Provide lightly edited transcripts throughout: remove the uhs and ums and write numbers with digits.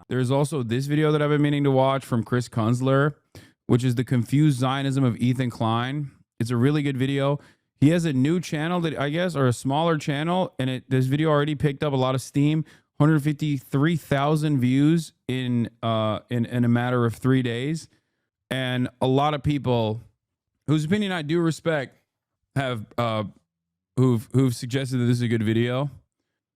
There's also this video that I've been meaning to watch from Chris Kunzler, which is the confused Zionism of Ethan Klein. It's a really good video. He has a new channel that I guess, or a smaller channel, and this video already picked up a lot of steam. 153,000 views in a matter of 3 days, and a lot of people whose opinion I do respect have who've suggested that this is a good video.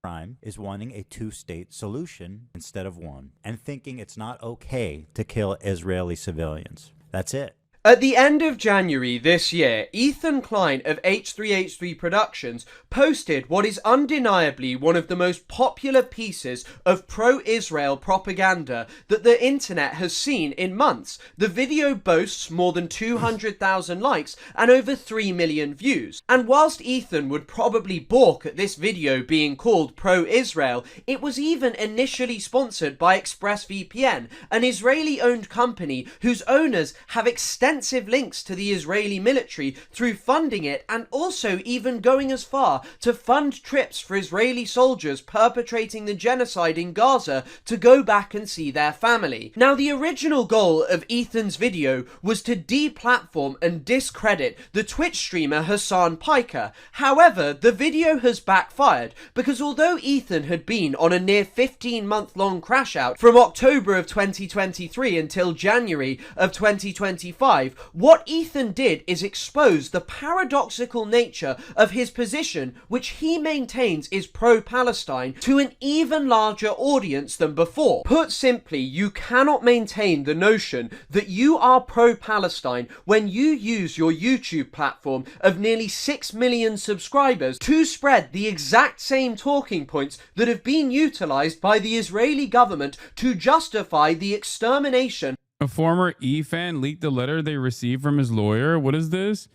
Crime is wanting a two-state solution instead of one, and thinking it's not okay to kill Israeli civilians. That's it. At the end of January this year, Ethan Klein of H3H3 Productions posted what is undeniably one of the most popular pieces of pro-Israel propaganda that the internet has seen in months. The video boasts more than 200,000 likes and over 3 million views. And whilst Ethan would probably balk at this video being called pro-Israel, it was even initially sponsored by ExpressVPN, an Israeli-owned company whose owners have extensive links to the Israeli military through funding it, and also even going as far to fund trips for Israeli soldiers perpetrating the genocide in Gaza to go back and see their family. Now, the original goal of Ethan's video was to deplatform and discredit the Twitch streamer Hasan Piker. However, the video has backfired, because although Ethan had been on a near 15-month-long crash out from October of 2023 until January of 2025, what Ethan did is expose the paradoxical nature of his position, which he maintains is pro-Palestine, to an even larger audience than before. Put simply, you cannot maintain the notion that you are pro-Palestine when you use your YouTube platform of nearly 6 million subscribers to spread the exact same talking points that have been utilized by the Israeli government to justify the extermination. A former E-fan leaked the letter they received from his lawyer. What is this?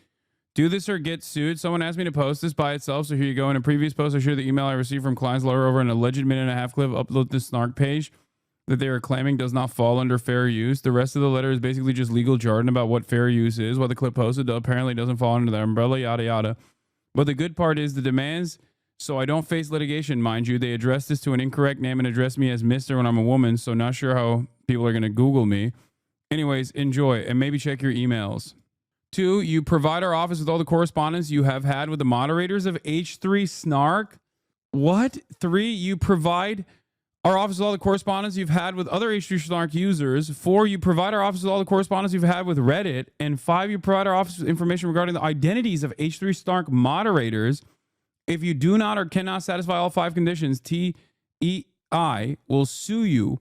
Do this or get sued. Someone asked me to post this by itself, so here you go. In a previous post, I shared the email I received from Klein's lawyer over an alleged minute-and-a-half clip. Upload this snark page that they are claiming does not fall under fair use. The rest of the letter is basically just legal jargon about what fair use is. What the clip posted apparently doesn't fall under the umbrella, yada, yada. But the good part is the demands, so I don't face litigation, mind you. They addressed this to an incorrect name and addressed me as Mr. when I'm a woman, so not sure how people are going to Google me. Anyways, enjoy and maybe check your emails. 2, you provide our office with all the correspondence you have had with the moderators of H3 Snark. What? 3, you provide our office with all the correspondence you've had with other H3 Snark users. 4, you provide our office with all the correspondence you've had with Reddit. And 5, you provide our office with information regarding the identities of H3 Snark moderators. If you do not or cannot satisfy all 5 conditions, TEI will sue you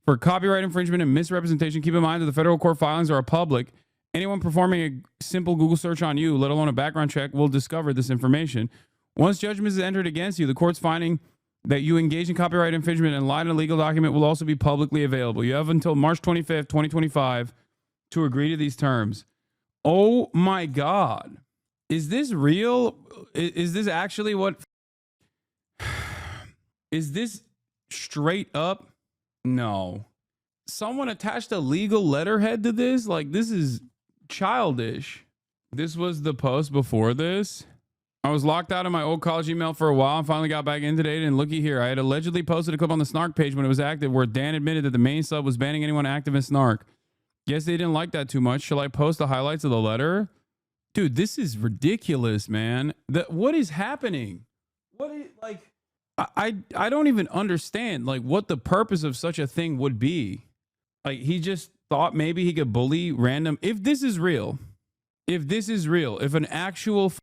for copyright infringement and misrepresentation. Keep in mind that the federal court filings are public. Anyone performing a simple Google search on you, let alone a background check, will discover this information. Once judgment is entered against you, the court's finding that you engage in copyright infringement and lied in a legal document will also be publicly available. You have until March 25th, 2025 to agree to these terms. Oh my God. Is this real? Is this actually what? Is this straight up? No. Someone attached a legal letterhead to this? Like, this is childish. This was the post before this. I was locked out of my old college email for a while and finally got back in today. And looky here, I had allegedly posted a clip on the Snark page when it was active where Dan admitted that the main sub was banning anyone active in Snark. Guess they didn't like that too much. Shall I post the highlights of the letter? Dude, this is ridiculous, man. What is happening? What is, like... I don't even understand like what the purpose of such a thing would be. Like, he just thought maybe he could bully random. If this is real, if an actual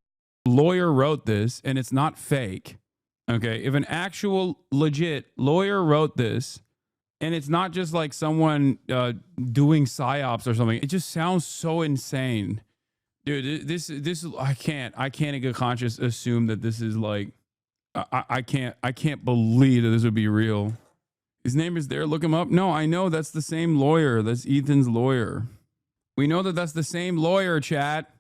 lawyer wrote this and it's not fake, okay, if an actual legit lawyer wrote this and it's not just like someone doing psyops or something, it just sounds so insane. Dude, this I can't in good conscience assume that this is like, I can't believe that this would be real. His name is there. Look him up. No, I know that's the same lawyer. That's Ethan's lawyer. We know that that's the same lawyer, chat.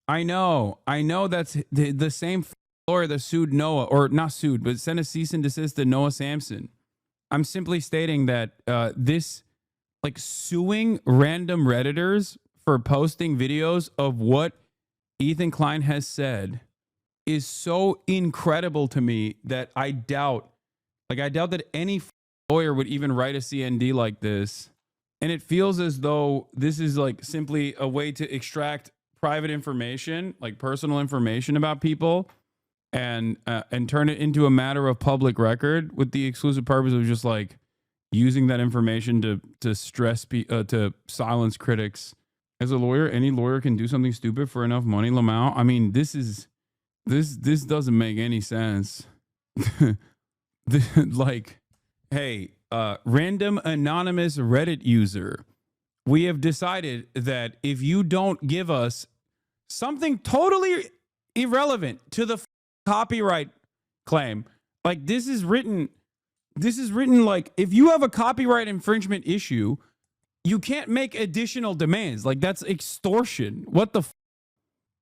I know that's the same lawyer that sued Noah, or not sued, but sent a cease and desist to Noah Samson. I'm simply stating that this, like, suing random Redditors for posting videos of what Ethan Klein has said is so incredible to me that I doubt that any lawyer would even write a CND like this. And it feels as though this is like simply a way to extract private information, like personal information about people, and turn it into a matter of public record with the exclusive purpose of just like using that information to to silence critics. As a lawyer, any lawyer can do something stupid for enough money, Lamau. I mean, this doesn't make any sense. Like, hey, random anonymous Reddit user, we have decided that if you don't give us something totally irrelevant to the copyright claim, like this is written like if you have a copyright infringement issue, you can't make additional demands. Like that's extortion. What the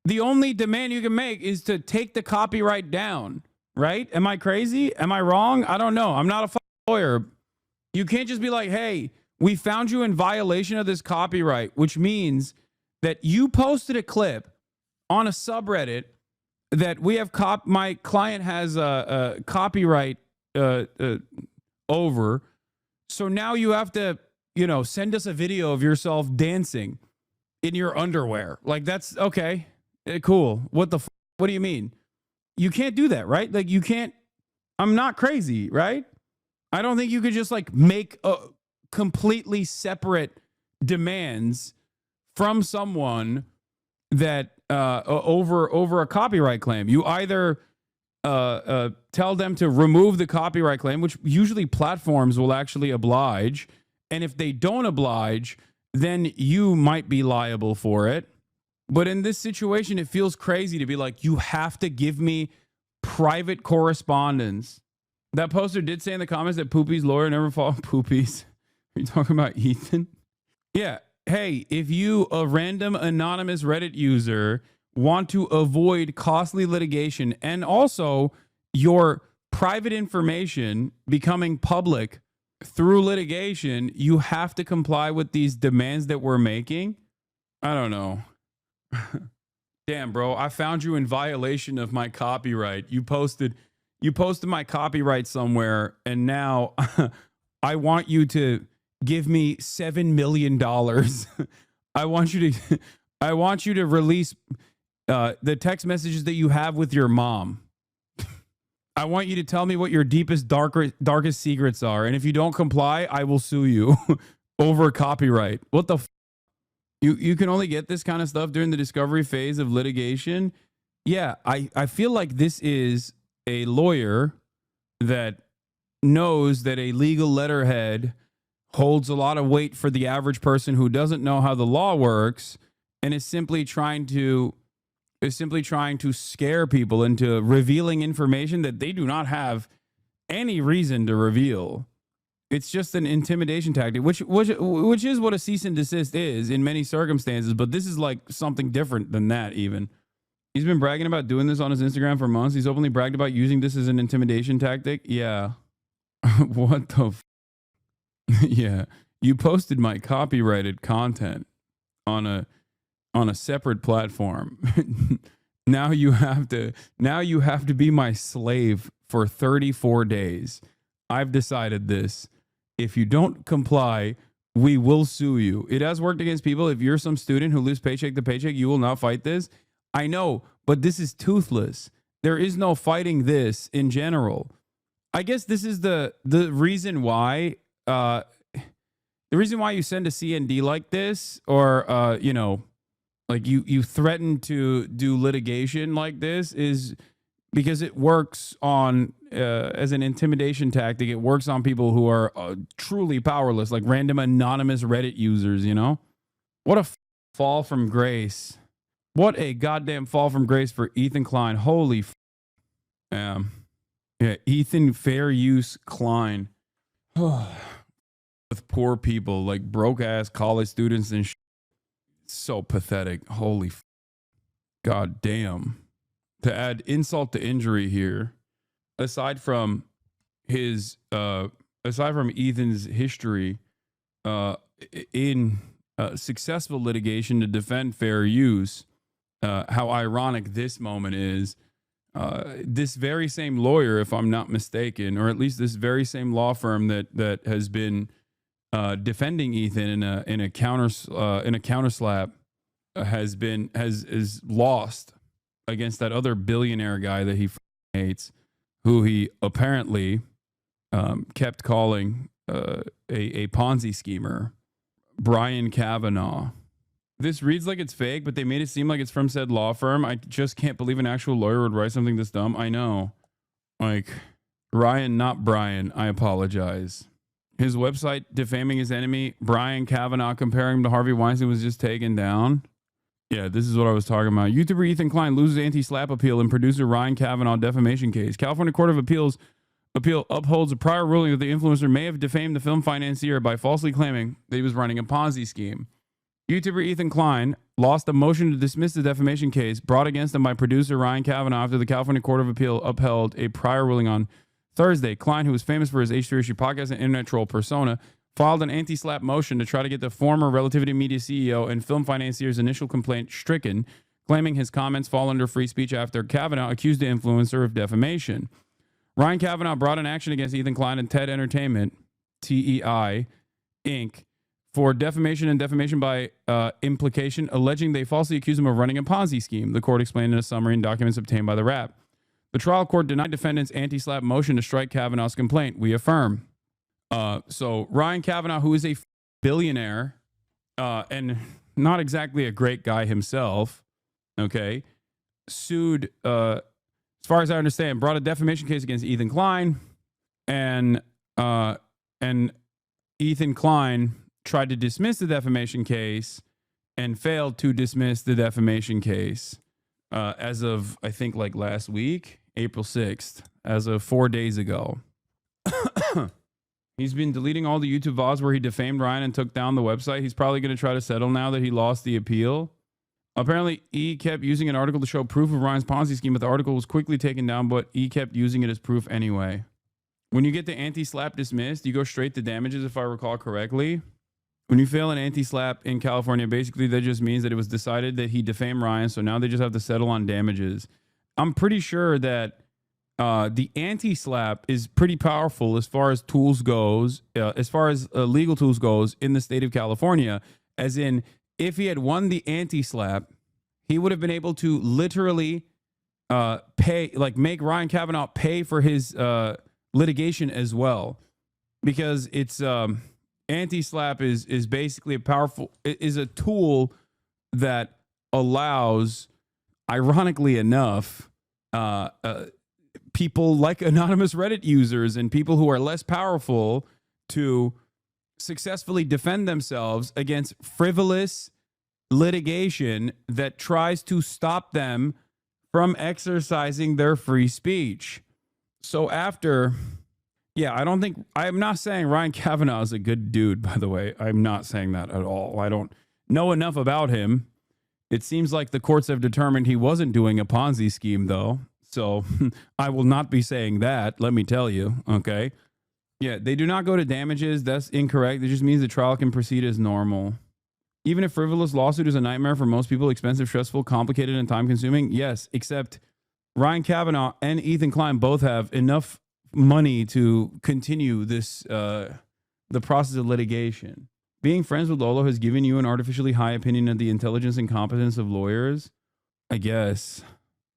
the only demand you can make is to take the copyright down, right? Am I crazy? Am I wrong? I don't know. I'm not a lawyer. You can't just be like, hey, we found you in violation of this copyright, which means that you posted a clip on a subreddit that we have my client has a copyright over. So now you have to, send us a video of yourself dancing in your underwear. Like that's okay. Cool. What do you mean? You can't do that, right? Like you can't, I'm not crazy, right? I don't think you could just like make a completely separate demands from someone that over a copyright claim. You either tell them to remove the copyright claim, which usually platforms will actually oblige, and if they don't oblige, then you might be liable for it. But in this situation, it feels crazy to be like, you have to give me private correspondence. That poster did say in the comments that Poopy's lawyer never fought Poopies. Are you talking about Ethan? Yeah. Hey, if you, a random anonymous Reddit user, want to avoid costly litigation and also your private information becoming public through litigation, you have to comply with these demands that we're making. I don't know. Damn, bro, I found you in violation of my copyright. You posted my copyright somewhere, and now I want you to give me $7 million. I want you to release the text messages that you have with your mom. I want you to tell me what your deepest, darkest secrets are. And if you don't comply, I will sue you over copyright. What the You can only get this kind of stuff during the discovery phase of litigation. Yeah, I feel like this is a lawyer that knows that a legal letterhead holds a lot of weight for the average person who doesn't know how the law works and is simply trying to scare people into revealing information that they do not have any reason to reveal. It's just an intimidation tactic, which is what a cease and desist is in many circumstances. But this is like something different than that even. He's been bragging about doing this on his Instagram for months. He's openly bragged about using this as an intimidation tactic. Yeah. What the Yeah. You posted my copyrighted content on a separate platform. Now you have to be my slave for 34 days. I've decided this. If you don't comply, we will sue you. It has worked against people. If you're some student who lives paycheck to paycheck, you will not fight this. I know, but this is toothless. There is no fighting this in general. I guess this is the reason why you send a CND like this, or like you threaten to do litigation like this, is because it works on as an intimidation tactic. It works on people who are truly powerless, like random anonymous Reddit users. What a fall from grace. What a goddamn fall from grace for Ethan Klein. Holy yeah, Ethan Fair Use Klein. With poor people, like broke ass college students and so pathetic. Holy god damn. To add insult to injury here, aside from Ethan's history in successful litigation to defend fair use, how ironic this moment is. This very same lawyer, if I'm not mistaken, or at least this very same law firm that has been defending Ethan in a counter slap is lost against that other billionaire guy that he hates, who he apparently kept calling a Ponzi schemer, Brian Kavanaugh. This reads like it's fake, but they made it seem like it's from said law firm. I just can't believe an actual lawyer would write something this dumb. I know. Like, Ryan, not Brian. I apologize. His website defaming his enemy, Brian Kavanaugh, comparing him to Harvey Weinstein, was just taken down. Yeah, this is what I was talking about. YouTuber Ethan Klein loses anti-slap appeal in producer Ryan Kavanaugh defamation case. California Court of Appeal upholds a prior ruling that the influencer may have defamed the film financier by falsely claiming that he was running a Ponzi scheme. YouTuber Ethan Klein lost a motion to dismiss the defamation case brought against him by producer Ryan Kavanaugh after the California Court of Appeal upheld a prior ruling on Thursday. Klein, who was famous for his H3Issue podcast and internet troll persona, filed an anti-slap motion to try to get the former Relativity Media CEO and film financier's initial complaint stricken, claiming his comments fall under free speech after Kavanaugh accused the influencer of defamation. Ryan Kavanaugh brought an action against Ethan Klein and TED Entertainment, TEI, Inc., for defamation and defamation by implication, alleging they falsely accused him of running a Ponzi scheme, the court explained in a summary in documents obtained by the Wrap. The trial court denied defendants' anti-slap motion to strike Kavanaugh's complaint. We affirm. So Ryan Kavanaugh, who is a billionaire and not exactly a great guy himself, okay, sued, as far as I understand, brought a defamation case against Ethan Klein, and Ethan Klein tried to dismiss the defamation case and failed to dismiss the defamation case as of, I think, like last week, April 6th, as of 4 days ago. He's been deleting all the YouTube VODs where he defamed Ryan and took down the website. He's probably going to try to settle now that he lost the appeal. Apparently, E kept using an article to show proof of Ryan's Ponzi scheme, but the article was quickly taken down, but E kept using it as proof anyway. When you get the anti-slap dismissed, you go straight to damages, if I recall correctly. When you fail an anti-slap in California, basically that just means that it was decided that he defamed Ryan, so now they just have to settle on damages. I'm pretty sure that the anti-slap is pretty powerful as far as tools goes, as far as legal tools goes in the state of California, as in if he had won the anti-slap, he would have been able to literally pay, like make Ryan Kavanaugh pay for his litigation as well, because it's anti-slap is basically a tool that allows, ironically enough, people like anonymous Reddit users and people who are less powerful to successfully defend themselves against frivolous litigation that tries to stop them from exercising their free speech. So after, I'm not saying Ryan Kavanaugh is a good dude, by the way. I'm not saying that at all. I don't know enough about him. It seems like the courts have determined he wasn't doing a Ponzi scheme, though. So I will not be saying that, let me tell you, okay? Yeah, they do not go to damages. That's incorrect. It just means the trial can proceed as normal. Even if frivolous lawsuit is a nightmare for most people, expensive, stressful, complicated, and time-consuming, yes, except Ryan Kavanaugh and Ethan Klein both have enough money to continue this, the process of litigation. Being friends with Lolo has given you an artificially high opinion of the intelligence and competence of lawyers, I guess.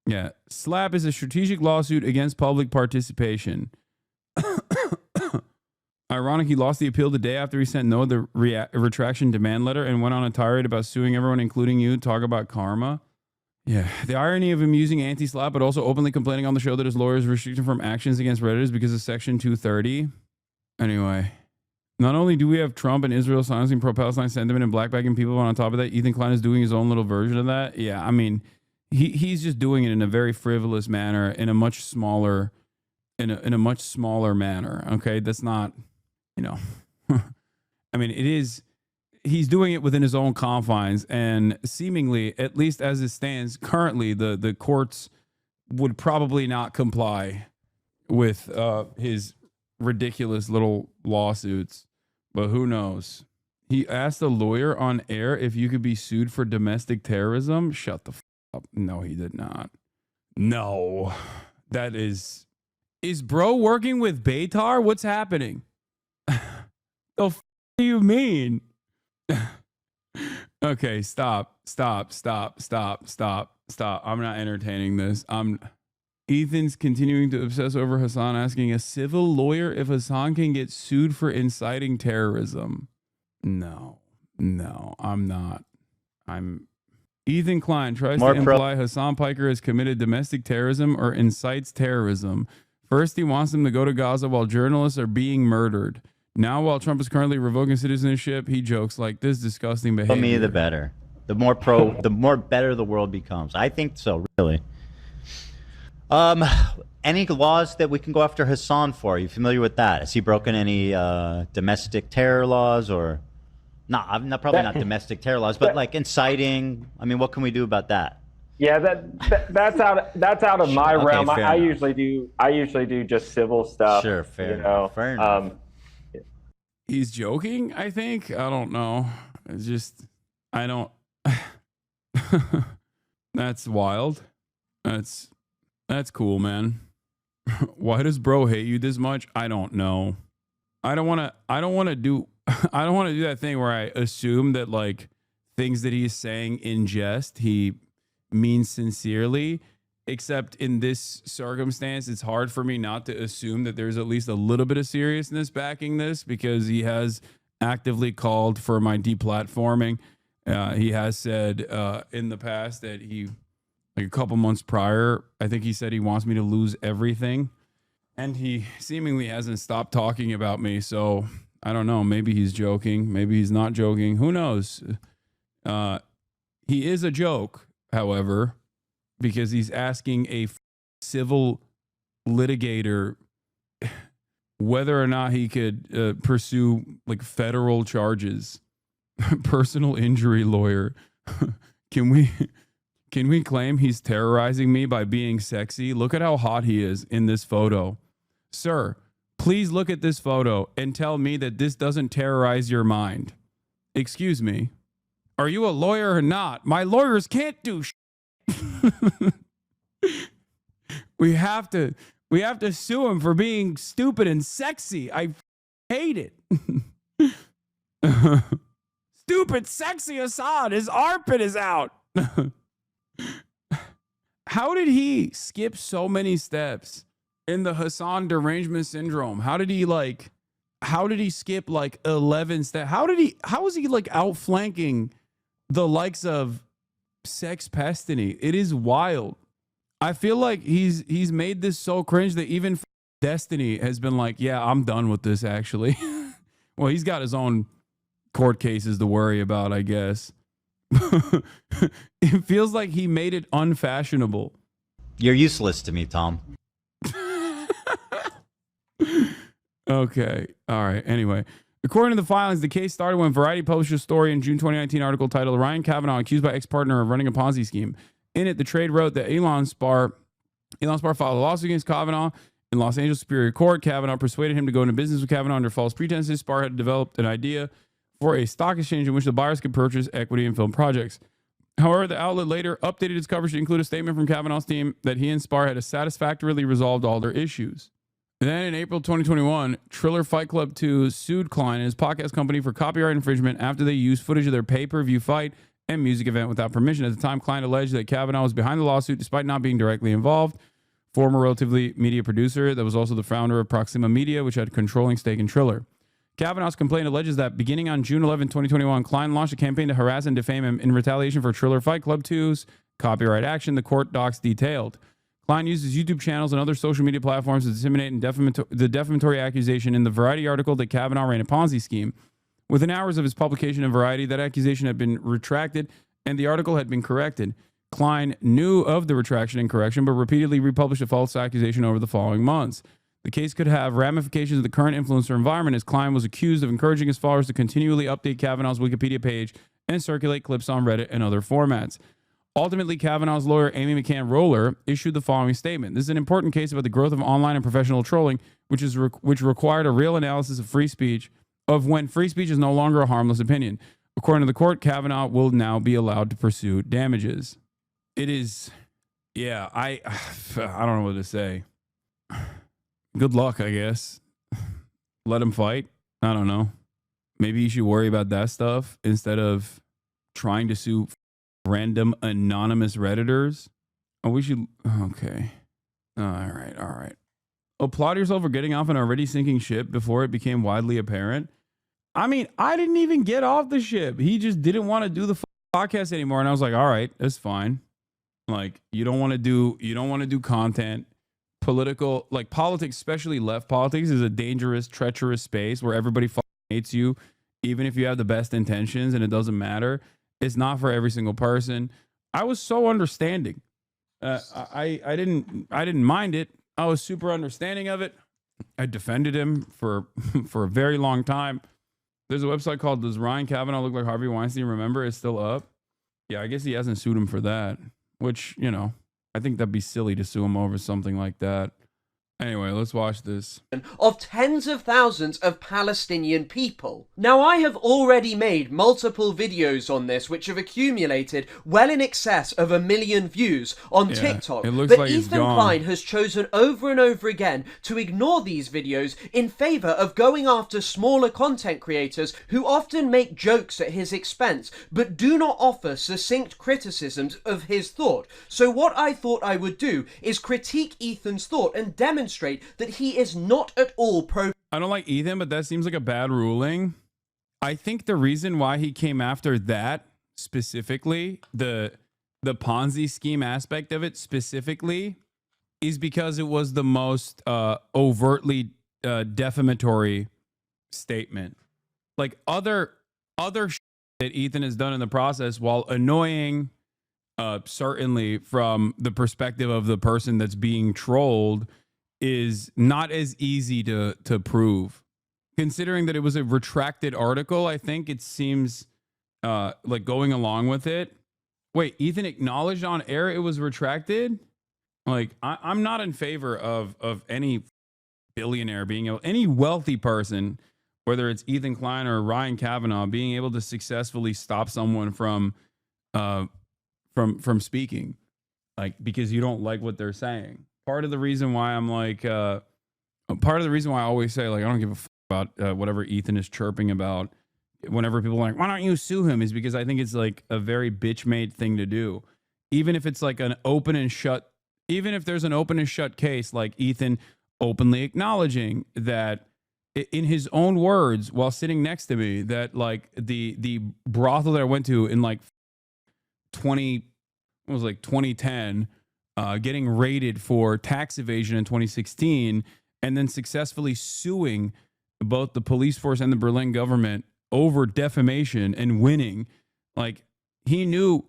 Yeah. SLAP is a strategic lawsuit against public participation. Ironic, he lost the appeal the day after he sent Noah the retraction demand letter and went on a tirade about suing everyone, including you. Talk about karma. Yeah. The irony of him using anti-slap, but also openly complaining on the show that his lawyer is restricted from actions against Redditors because of Section 230. Anyway. Not only do we have Trump and Israel silencing pro-Palestine sentiment and blackbacking people, but on top of that, Ethan Klein is doing his own little version of that. Yeah, I mean, he's just doing it in a very frivolous manner, in a much smaller, in a much smaller manner. Okay, that's not, I mean, it is. He's doing it within his own confines, and seemingly, at least as it stands currently, the courts would probably not comply with his ridiculous little lawsuits, but who knows? He asked a lawyer on air if you could be sued for domestic terrorism. Shut the f up. No, he did not. No, that is bro working with Beitar? What's happening? The f do you mean? Okay, stop. I'm not entertaining this. Ethan's continuing to obsess over Hasan asking a civil lawyer if Hasan can get sued for inciting terrorism. No, I'm not. Ethan Klein tries to imply Hasan Piker has committed domestic terrorism or incites terrorism. First, he wants them to go to Gaza while journalists are being murdered. Now, while Trump is currently revoking citizenship, he jokes like this disgusting behavior. For me, the better. The more better the world becomes. I think so, really. Any laws that we can go after Hasan for? Are you familiar with that? Has he broken any domestic terror laws or? No, probably not domestic terror laws, but like inciting. I mean, what can we do about that? Yeah, that's out of my realm. I enough. usually do just civil stuff. Sure, fair enough. Fair enough. He's joking, I think. I don't know. It's just, I don't. That's wild. That's cool, man. Why does bro hate you this much? I don't know. I don't want to do that thing where I assume that like things that he's saying in jest, he means sincerely, except in this circumstance, it's hard for me not to assume that there's at least a little bit of seriousness backing this because he has actively called for my deplatforming. He has said in the past that he, like a couple months prior, I think he said he wants me to lose everything. And he seemingly hasn't stopped talking about me. So I don't know. Maybe he's joking. Maybe he's not joking. Who knows? He is a joke, however, because he's asking a civil litigator whether or not he could pursue like federal charges. Personal injury lawyer. Can we claim he's terrorizing me by being sexy? Look at how hot he is in this photo. Sir, please look at this photo and tell me that this doesn't terrorize your mind. Excuse me. Are you a lawyer or not? My lawyers can't do We have to sue him for being stupid and sexy. I hate it. Stupid, sexy Assad. His armpit is out. How did he skip so many steps in the Hasan derangement syndrome? How did he skip like 11 steps? How is he like outflanking the likes of Sex Pestiny? It is wild. I feel like he's made this so cringe that even Destiny has been like, yeah, I'm done with this actually. Well, he's got his own court cases to worry about, I guess. It feels like he made it unfashionable. You're useless to me, Tom. Okay. All right. Anyway, according to the filings, the case started when Variety published a story in June 2019 article titled Ryan Kavanaugh accused by ex-partner of running a Ponzi scheme. In it, the trade wrote that Elon Spar filed a lawsuit against Kavanaugh in Los Angeles Superior Court. Kavanaugh persuaded him to go into business with Kavanaugh under false pretenses. Spar had developed an idea for a stock exchange in which the buyers could purchase equity in film projects. However, the outlet later updated its coverage to include a statement from Kavanaugh's team that he and Spar had satisfactorily resolved all their issues. Then in April 2021, Triller Fight Club 2 sued Klein and his podcast company for copyright infringement after they used footage of their pay-per-view fight and music event without permission. At the time, Klein alleged that Kavanaugh was behind the lawsuit despite not being directly involved. Former Relatively Media producer that was also the founder of Proxima Media, which had a controlling stake in Triller. Kavanaugh's complaint alleges that beginning on June 11, 2021, Klein launched a campaign to harass and defame him in retaliation for Triller Fight Club 2's copyright action, the court docs detailed. Klein used his YouTube channels and other social media platforms to disseminate the defamatory accusation in the Variety article that Kavanaugh ran a Ponzi scheme. Within hours of his publication in Variety, that accusation had been retracted and the article had been corrected. Klein knew of the retraction and correction, but repeatedly republished a false accusation over the following months. The case could have ramifications of the current influencer environment, as Klein was accused of encouraging his followers to continually update Kavanaugh's Wikipedia page and circulate clips on Reddit and other formats. Ultimately, Kavanaugh's lawyer, Amy McCann Roller, issued the following statement. This is an important case about the growth of online and professional trolling, which required a real analysis of free speech, of when free speech is no longer a harmless opinion. According to the court, Kavanaugh will now be allowed to pursue damages. It is Yeah, I I don't know what to say. Good luck, I guess. Let him fight. I don't know. Maybe you should worry about that stuff instead of trying to sue random anonymous Redditors. Oh, we should. Okay. All right. All right. Applaud yourself for getting off an already sinking ship before it became widely apparent. I mean, I didn't even get off the ship. He just didn't want to do the podcast anymore. And I was like, all right, that's fine. Like, you don't want to do content. Political, like politics, especially left politics, is a dangerous, treacherous space where everybody hates you, even if you have the best intentions, and it doesn't matter. It's not for every single person. I was so understanding. I didn't mind it. I was super understanding of it. I defended him for for a very long time. There's a website called Does Ryan Kavanaugh Look Like Harvey Weinstein? Remember, it's still up. Yeah, I guess he hasn't sued him for that, which, you know, I think that'd be silly to sue him over something like that. Anyway, let's watch this. Of tens of thousands of Palestinian people. Now, I have already made multiple videos on this which have accumulated well in excess of 1 million views on TikTok. It looks but like it's Ethan gone. Klein has chosen over and over again to ignore these videos in favor of going after smaller content creators who often make jokes at his expense but do not offer succinct criticisms of his thought. So what I thought I would do is critique Ethan's thought and demonstrate that he is not at all pro. I don't like Ethan, but that seems like a bad ruling. I think the reason why he came after that specifically, the Ponzi scheme aspect of it specifically, is because it was the most overtly defamatory statement. Like other that Ethan has done in the process, while annoying, certainly from the perspective of the person that's being trolled, is not as easy to prove. Considering that it was a retracted article, I think it seems like going along with it. Wait, Ethan acknowledged on air it was retracted? Like, I'm not in favor of any billionaire being able, any wealthy person, whether it's Ethan Klein or Ryan Kavanaugh, being able to successfully stop someone from speaking, like, because you don't like what they're saying. Part of the reason why I'm like, part of the reason why I always say, like, I don't give a about whatever Ethan is chirping about whenever people are like, why don't you sue him, is because I think it's like a very bitch-made thing to do. Even if it's like an open and shut, even if there's an open and shut case, like Ethan openly acknowledging that in his own words while sitting next to me, that like the brothel that I went to in like 2010, getting raided for tax evasion in 2016, and then successfully suing both the police force and the Berlin government over defamation and winning. Like, he knew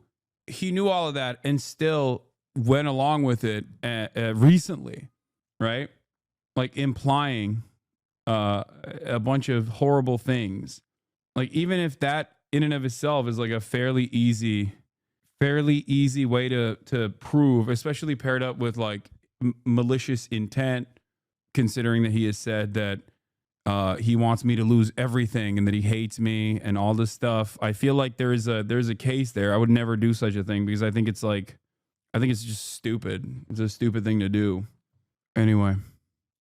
all of that and still went along with it recently, right? Like implying a bunch of horrible things. Like, even if that in and of itself is like a fairly easy way to prove, especially paired up with like malicious intent, considering that he has said that he wants me to lose everything and that he hates me and all this stuff. I feel like there's a case there. I would never do such a thing because I think it's just stupid. It's a stupid thing to do. Anyway,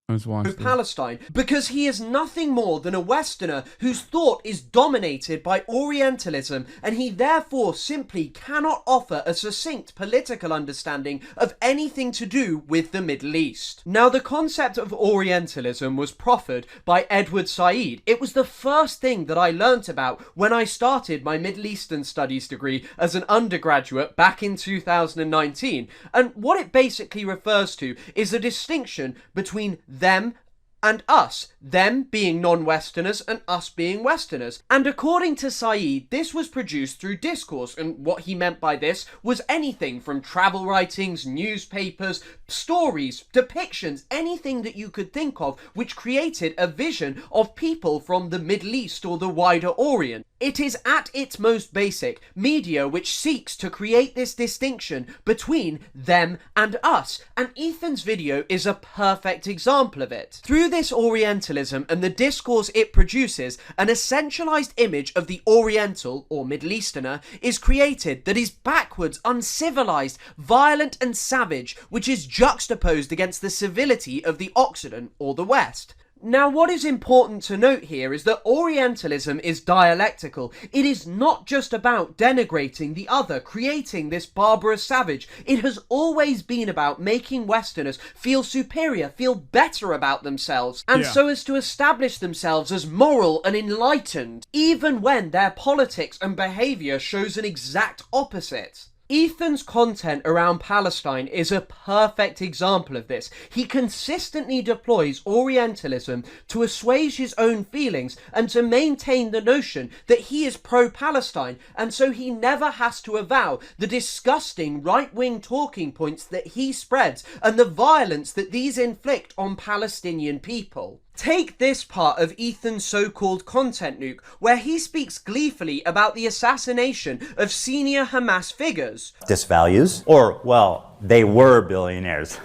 let's watch this. Palestine, because he is nothing more than a Westerner whose thought is dominated by Orientalism, and he therefore simply cannot offer a succinct political understanding of anything to do with the Middle East. Now, the concept of Orientalism was proffered by Edward Said. It was the first thing that I learnt about when I started my Middle Eastern Studies degree as an undergraduate back in 2019, and what it basically refers to is a distinction between them and us, them being non-Westerners and us being Westerners. And according to Said, this was produced through discourse, and what he meant by this was anything from travel writings, newspapers, stories, depictions, anything that you could think of which created a vision of people from the Middle East or the wider Orient. It is at its most basic media which seeks to create this distinction between them and us, and Ethan's video is a perfect example of it. Through this Orientalism and the discourse it produces, an essentialized image of the Oriental, or Middle Easterner, is created that is backwards, uncivilized, violent and savage, which is juxtaposed against the civility of the Occident or the West. Now, what is important to note here is that Orientalism is dialectical. It is not just about denigrating the other, creating this barbarous savage. It has always been about making Westerners feel superior, feel better about themselves, and so as to establish themselves as moral and enlightened, even when their politics and behaviour shows an exact opposite. Ethan's content around Palestine is a perfect example of this. He consistently deploys Orientalism to assuage his own feelings and to maintain the notion that he is pro-Palestine, and so he never has to avow the disgusting right-wing talking points that he spreads and the violence that these inflict on Palestinian people. Take this part of Ethan's so-called content nuke, where he speaks gleefully about the assassination of senior Hamas figures. Disvalues, or, well, they were billionaires.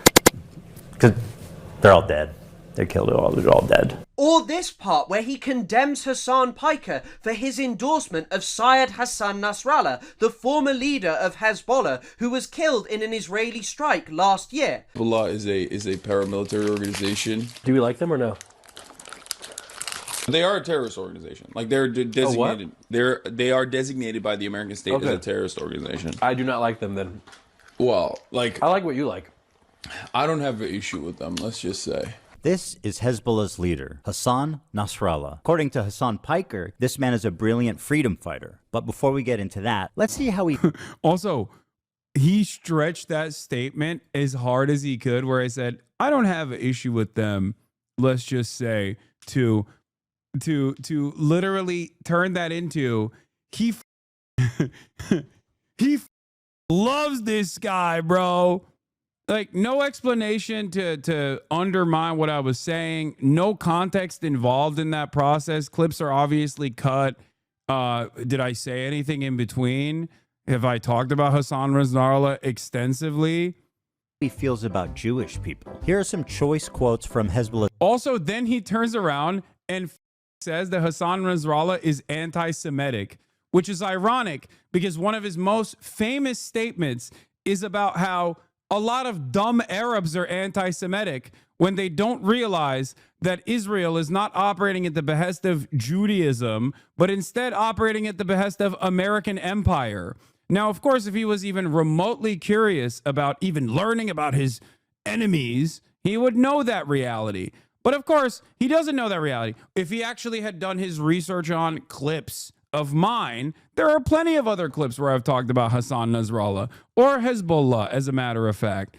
Because they're all dead. They're killed, they're all dead. Or this part where he condemns Hasan Piker for his endorsement of Syed Hassan Nasrallah, the former leader of Hezbollah, who was killed in an Israeli strike last year. Hezbollah is a paramilitary organization. Do we like them or no? They are a terrorist organization. Like they're designated. They are designated by the American state as a terrorist organization. I do not like them then. Well, like I like what you like. I don't have an issue with them. Let's just say. This is Hezbollah's leader, Hassan Nasrallah. According to Hasan Piker, this man is a brilliant freedom fighter. But before we get into that, let's see how he... Also, he stretched that statement as hard as he could, where I said, I don't have an issue with them, let's just say, to literally turn that into he loves this guy, bro. Like, no explanation to undermine what I was saying. No context involved in that process. Clips are obviously cut. Did I say anything in between? Have I talked about Hasan Nasrallah extensively? He feels about Jewish people. Here are some choice quotes from Hezbollah. Also, then he turns around and says that Hasan Nasrallah is anti-Semitic, which is ironic because one of his most famous statements is about how a lot of dumb Arabs are anti-Semitic when they don't realize that Israel is not operating at the behest of Judaism, but instead operating at the behest of American empire. Now, of course, if he was even remotely curious about even learning about his enemies, he would know that reality. But of course, he doesn't know that reality. If he actually had done his research on clips of mine, there are plenty of other clips where I've talked about Hasan Nasrallah or Hezbollah, as a matter of fact.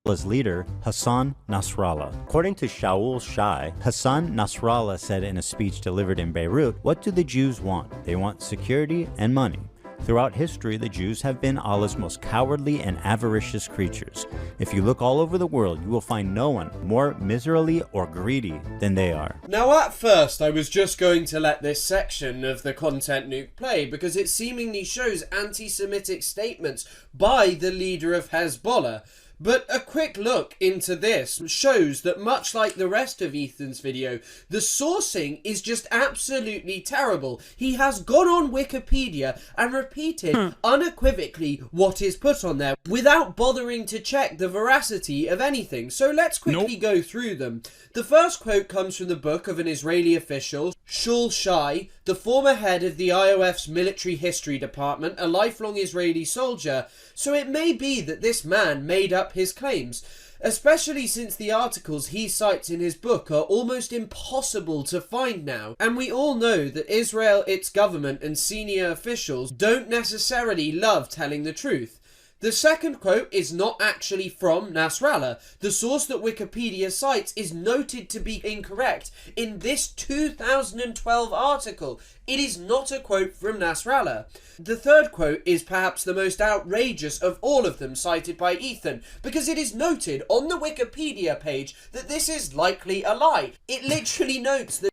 His leader, Hasan Nasrallah. According to Shaul Shai, Hasan Nasrallah said in a speech delivered in Beirut, "What do the Jews want? They want security and money. Throughout history, the Jews have been Allah's most cowardly and avaricious creatures. If you look all over the world, you will find no one more miserly or greedy than they are." Now, at first, I was just going to let this section of the content nuke play because it seemingly shows anti-Semitic statements by the leader of Hezbollah. But a quick look into this shows that much like the rest of Ethan's video, the sourcing is just absolutely terrible. He has gone on Wikipedia and repeated unequivocally what is put on there without bothering to check the veracity of anything. So let's quickly go through them. The first quote comes from the book of an Israeli official, Shaul Shai, the former head of the IOF's military history department, a lifelong Israeli soldier. So it may be that this man made up his claims, especially since the articles he cites in his book are almost impossible to find now. And we all know that Israel, its government and senior officials don't necessarily love telling the truth. The second quote is not actually from Nasrallah. The source that Wikipedia cites is noted to be incorrect in this 2012 article. It is not a quote from Nasrallah. The third quote is perhaps the most outrageous of all of them cited by Ethan, because it is noted on the Wikipedia page that this is likely a lie. It literally notes that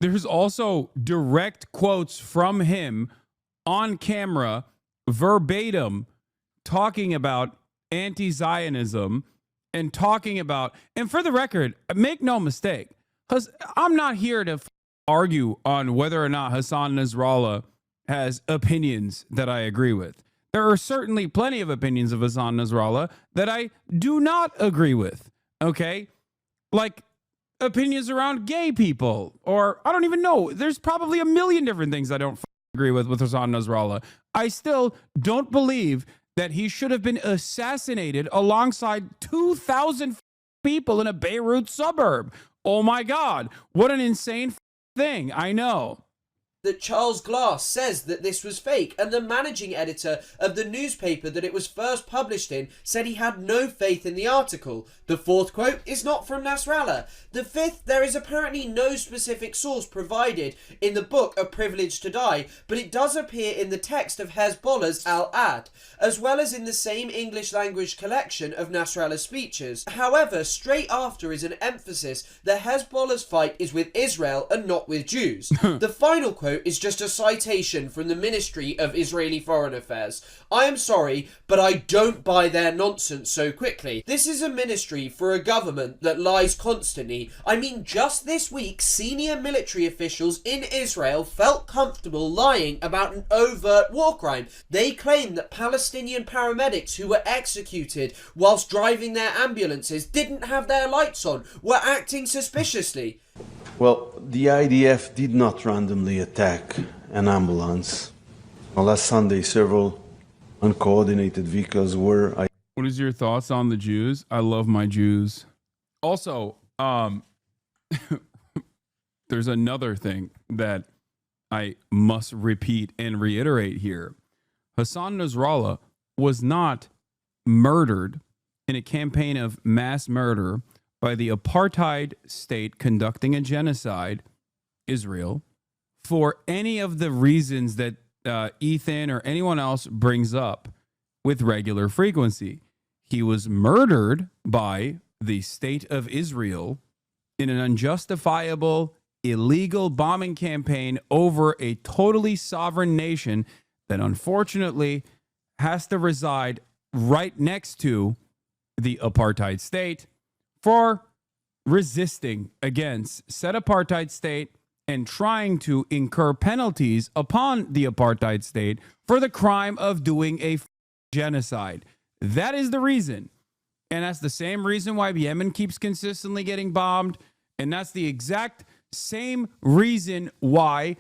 There's also direct quotes from him on camera, verbatim, talking about anti-Zionism and talking about, and for the record, make no mistake, I'm not here to argue on whether or not Hassan Nasrallah has opinions that I agree with. There are certainly plenty of opinions of Hasan Nasrallah that I do not agree with, okay? Like opinions around gay people, or I don't even know. There's probably a million different things I don't agree with Hasan Nasrallah. I still don't believe that he should have been assassinated alongside 2,000 people in a Beirut suburb. Oh my God, what an insane thing. I know. That Charles Glass says that this was fake, and the managing editor of the newspaper that it was first published in said he had no faith in the article. The fourth quote is not from Nasrallah. The fifth, there is apparently no specific source provided in the book A Privilege to Die, but it does appear in the text of Hezbollah's Al-Ad, as well as in the same English language collection of Nasrallah's speeches. However, straight after is an emphasis that Hezbollah's fight is with Israel and not with Jews. The final quote is just a citation from the Ministry of Israeli Foreign Affairs. I am sorry, but I don't buy their nonsense so quickly. This is a ministry for a government that lies constantly. I mean, just this week, senior military officials in Israel felt comfortable lying about an overt war crime. They claim that Palestinian paramedics who were executed whilst driving their ambulances didn't have their lights on, were acting suspiciously. Well, the IDF did not randomly attack an ambulance. Well, last Sunday, several uncoordinated vehicles were... What is your thoughts on the Jews? I love my Jews. Also, there's another thing that I must repeat and reiterate here. Hasan Nasrallah was not murdered in a campaign of mass murder by the apartheid state conducting a genocide, Israel, for any of the reasons that Ethan or anyone else brings up with regular frequency. He was murdered by the state of Israel in an unjustifiable, illegal bombing campaign over a totally sovereign nation that unfortunately has to reside right next to the apartheid state for resisting against said apartheid state and trying to incur penalties upon the apartheid state for the crime of doing a genocide. That is the reason. And that's the same reason why Yemen keeps consistently getting bombed. And that's the exact same reason why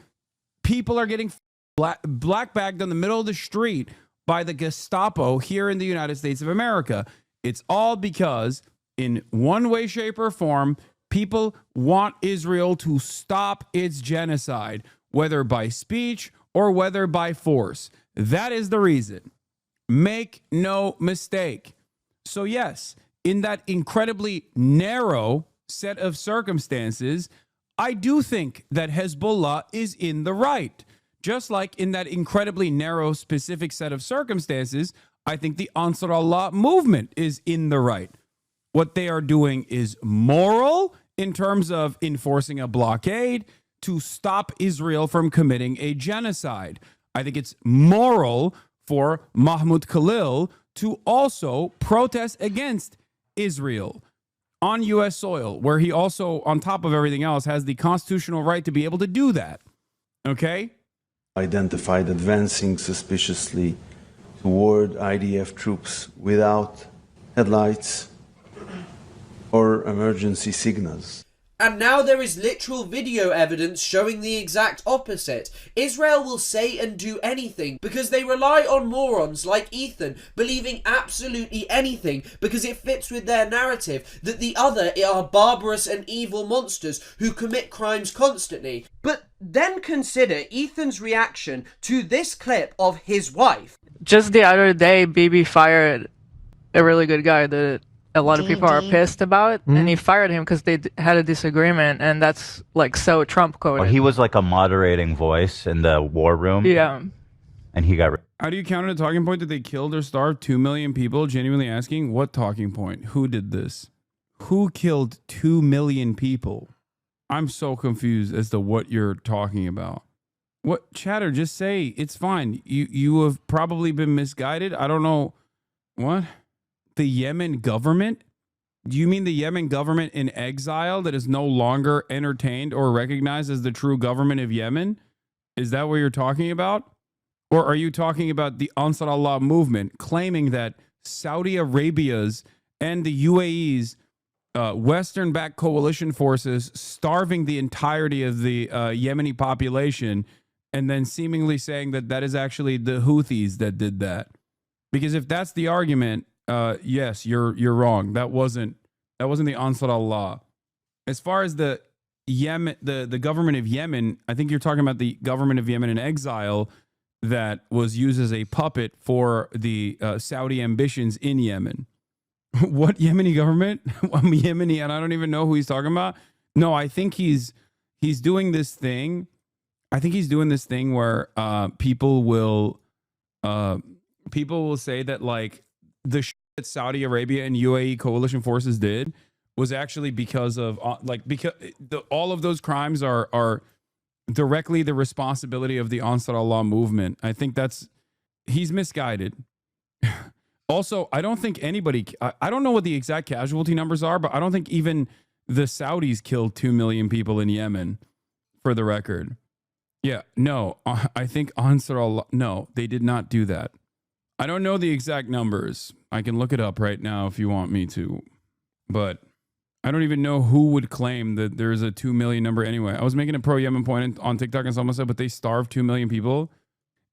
people are getting black bagged on the middle of the street by the Gestapo here in the United States of America. It's all because in one way, shape, or form, people want Israel to stop its genocide, whether by speech or whether by force. That is the reason. Make no mistake. So yes, in that incredibly narrow set of circumstances, I do think that Hezbollah is in the right. Just like in that incredibly narrow specific set of circumstances, I think the Ansar Allah movement is in the right. What they are doing is moral in terms of enforcing a blockade to stop Israel from committing a genocide. I think it's moral for Mahmoud Khalil to also protest against Israel on U.S. soil, where he also, on top of everything else, has the constitutional right to be able to do that. Okay? Identified advancing suspiciously toward IDF troops without headlights or emergency signals. And now there is literal video evidence showing the exact opposite. Israel will say and do anything because they rely on morons like Ethan believing absolutely anything because it fits with their narrative that the other are barbarous and evil monsters who commit crimes constantly. But then consider Ethan's reaction to this clip of his wife. Just the other day, Bibi fired a really good guy that a lot of people are pissed about, and he fired him because they had a disagreement, and that's like so Trump coded. Or he was like a moderating voice in the war room. Yeah. And he got... How do you count a talking point that they killed or starved 2 million people? Genuinely asking, what talking point? Who did this? Who killed 2 million people? I'm so confused as to what you're talking about. What, chatter? Just say it's fine. You have probably been misguided. I don't know. What? The Yemen government? Do you mean the Yemen government in exile that is no longer entertained or recognized as the true government of Yemen? Is that what you're talking about? Or are you talking about the Ansar Allah movement claiming that Saudi Arabia's and the UAE's Western-backed coalition forces starving the entirety of the Yemeni population, and then seemingly saying that that is actually the Houthis that did that? Because if that's the argument, yes, you're wrong. That wasn't the Ansar Allah. As far as the Yemen, the government of Yemen, I think you're talking about the government of Yemen in exile that was used as a puppet for the Saudi ambitions in Yemen. What Yemeni government? I'm Yemeni and I don't even know who he's talking about. No, I think he's doing this thing. I think he's doing this thing where people will say that like the shit that Saudi Arabia and UAE coalition forces did was actually because of all of those crimes are directly the responsibility of the Ansar Allah movement. I think he's misguided. Also, I don't think anybody, I don't know what the exact casualty numbers are, but I don't think even the Saudis killed 2 million people in Yemen, for the record. Yeah, no, I think Ansar Allah, no, they did not do that. I don't know the exact numbers. I can look it up right now if you want me to, but I don't even know who would claim that there's a 2 million number anyway. I was making a pro-Yemen point on TikTok and someone said, but they starved 2 million people.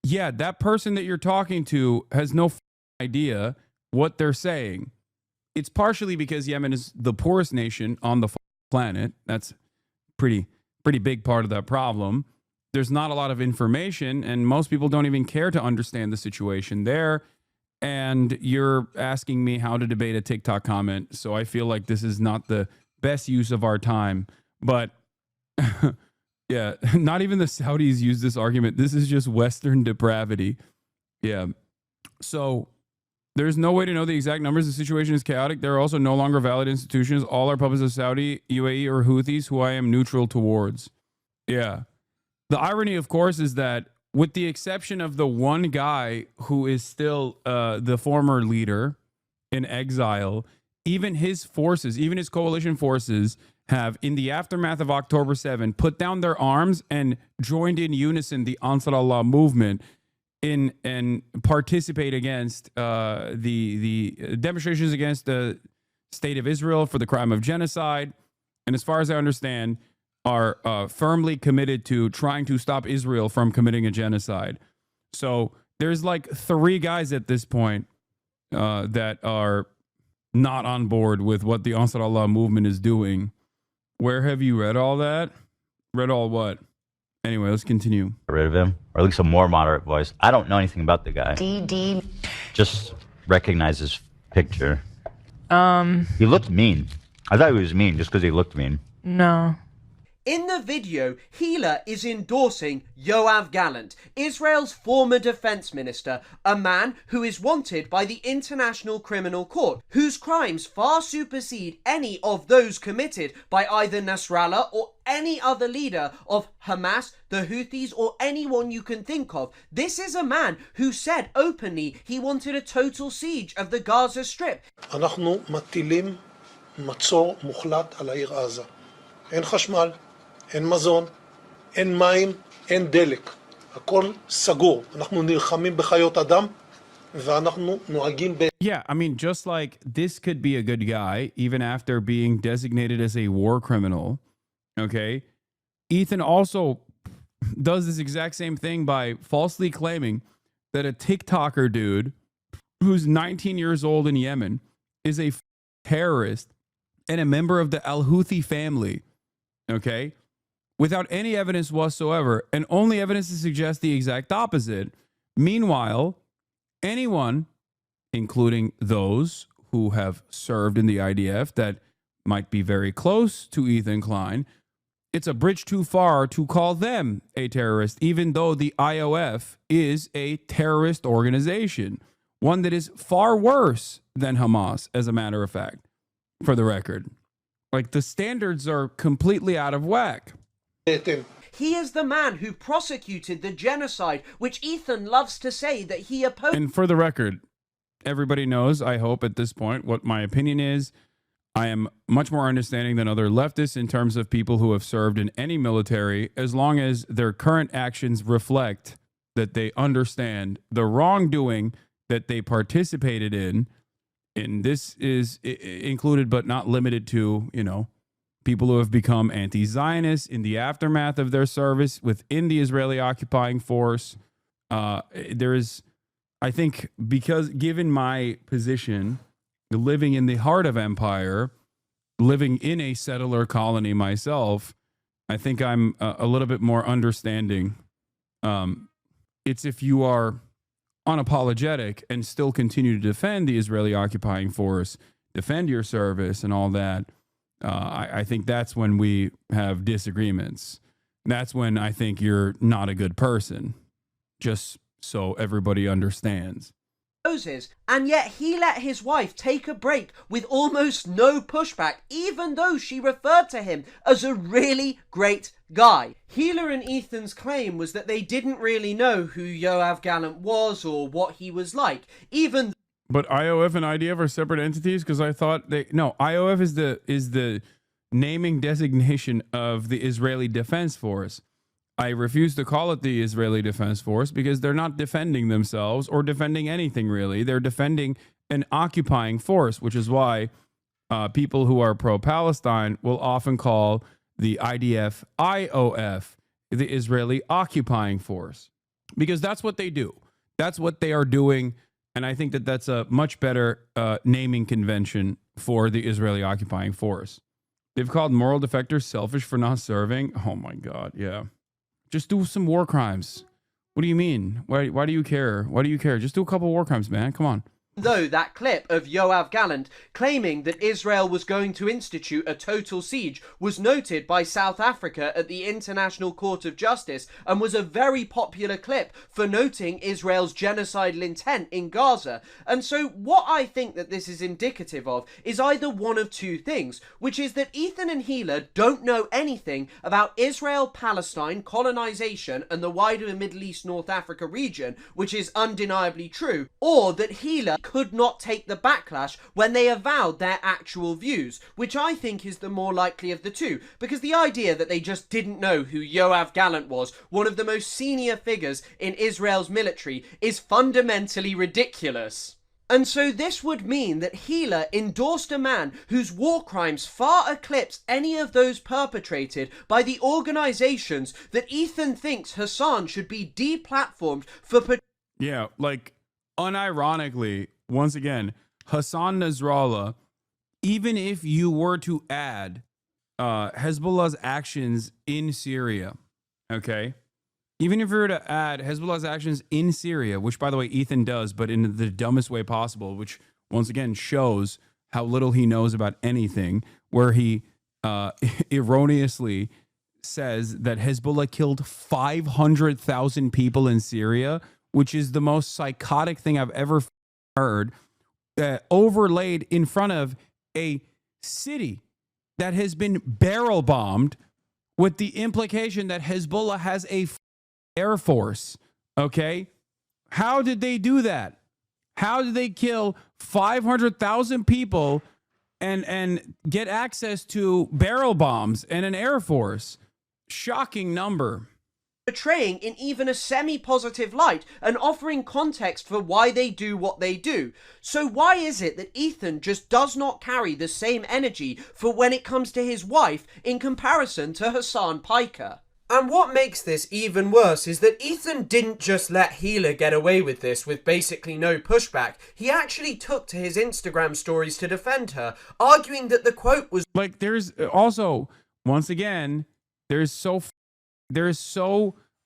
Yeah, that person that you're talking to has no idea what they're saying. It's partially because Yemen is the poorest nation on the planet. That's pretty big part of that problem. There's not a lot of information, and most people don't even care to understand the situation there. And you're asking me how to debate a TikTok comment, so I feel like this is not the best use of our time. But yeah, not even the Saudis use this argument. This is just Western depravity. Yeah. So there's no way to know the exact numbers. The situation is chaotic. There are also no longer valid institutions. All are puppets of Saudi, UAE, or Houthis, who I am neutral towards. Yeah. The irony, of course, is that with the exception of the one guy who is still the former leader in exile, even his forces, even his coalition forces have, in the aftermath of October 7, put down their arms and joined in unison the Ansar Allah movement and participate against the demonstrations against the state of Israel for the crime of genocide. And as far as I understand, are firmly committed to trying to stop Israel from committing a genocide. So there's like 3 guys at this point that are not on board with what the Ansar Allah movement is doing. Where have you read all that? Read all what? Anyway, let's continue. Get rid of him, or at least a more moderate voice. I don't know anything about the guy. Just recognize his picture. He looked mean. I thought he was mean just because he looked mean. No. In the video, Hila is endorsing Yoav Gallant, Israel's former defense minister, a man who is wanted by the International Criminal Court, whose crimes far supersede any of those committed by either Nasrallah or any other leader of Hamas, the Houthis, or anyone you can think of. This is a man who said openly he wanted a total siege of the Gaza Strip. אנחנו מטילים מצור מוחלט על העיר עזה. אין חשמל. אין מזון, אין מים, אין דלק. הכל סגור. אנחנו נלחמים בחיות אדם, ואנחנו נוהגים ב... Yeah, I mean, just like this could be a good guy, even after being designated as a war criminal, okay? Ethan also does this exact same thing by falsely claiming that a TikToker dude who's 19 years old in Yemen is a terrorist and a member of the Al-Houthi family, okay? Without any evidence whatsoever, and only evidence to suggest the exact opposite. Meanwhile, anyone, including those who have served in the IDF that might be very close to Ethan Klein, it's a bridge too far to call them a terrorist, even though the IOF is a terrorist organization, one that is far worse than Hamas, as a matter of fact, for the record. Like the standards are completely out of whack. He is the man who prosecuted the genocide, which Ethan loves to say that he opposed. And for the record, everybody knows, I hope at this point, what my opinion is. I am much more understanding than other leftists in terms of people who have served in any military, as long as their current actions reflect that they understand the wrongdoing that they participated in. And this is included but not limited to, you know, people who have become anti-Zionists in the aftermath of their service within the Israeli occupying force. There is, I think, because given my position, living in the heart of empire, living in a settler colony myself, I think I'm a little bit more understanding. It's if you are unapologetic and still continue to defend the Israeli occupying force, defend your service and all that, I think that's when we have disagreements. That's when I think you're not a good person, just so everybody understands. And yet he let his wife take a break with almost no pushback, even though she referred to him as a really great guy. Hila and Ethan's claim was that they didn't really know who Yoav Gallant was or what he was like, even. But IOF and IDF are separate entities, because I thought IOF is the naming designation of the Israeli Defense Force. I refuse to call it the Israeli Defense Force because they're not defending themselves or defending anything really. They're defending an occupying force, which is why people who are pro-Palestine will often call the IDF IOF, the Israeli Occupying Force, because that's what they do. That's what they are doing. And I think that that's a much better naming convention for the Israeli Occupying Force. They've called moral defectors selfish for not serving. Oh my God, yeah. Just do some war crimes. What do you mean? Why do you care? Why do you care? Just do a couple war crimes, man. Come on. Though that clip of Yoav Gallant claiming that Israel was going to institute a total siege was noted by South Africa at the International Court of Justice and was a very popular clip for noting Israel's genocidal intent in Gaza. And so what I think that this is indicative of is either one of two things, which is that Ethan and Hila don't know anything about Israel-Palestine colonization and the wider Middle East North Africa region, which is undeniably true, or that Hila could not take the backlash when they avowed their actual views, which I think is the more likely of the two, because the idea that they just didn't know who Yoav Gallant was, one of the most senior figures in Israel's military, is fundamentally ridiculous. And so this would mean that Hila endorsed a man whose war crimes far eclipse any of those perpetrated by the organizations that Ethan thinks Hasan should be deplatformed for. Yeah, like, unironically, once again, Hassan Nasrallah, even if you were to add Hezbollah's actions in Syria, okay? Even if you were to add Hezbollah's actions in Syria, which, by the way, Ethan does, but in the dumbest way possible, which, once again, shows how little he knows about anything, where he erroneously says that Hezbollah killed 500,000 people in Syria, which is the most psychotic thing I've ever heard, overlaid in front of a city that has been barrel bombed, with the implication that Hezbollah has a air force. Okay? How did they do that? How did they kill 500,000 people and get access to barrel bombs and an air force? Shocking number. Portraying in even a semi-positive light and offering context for why they do what they do. So why is it that Ethan just does not carry the same energy for when it comes to his wife in comparison to Hasan Piker? And what makes this even worse is that Ethan didn't just let Hila get away with this with basically no pushback. He actually took to his Instagram stories to defend her, arguing that the quote was... Like, there's also, once again, there's so,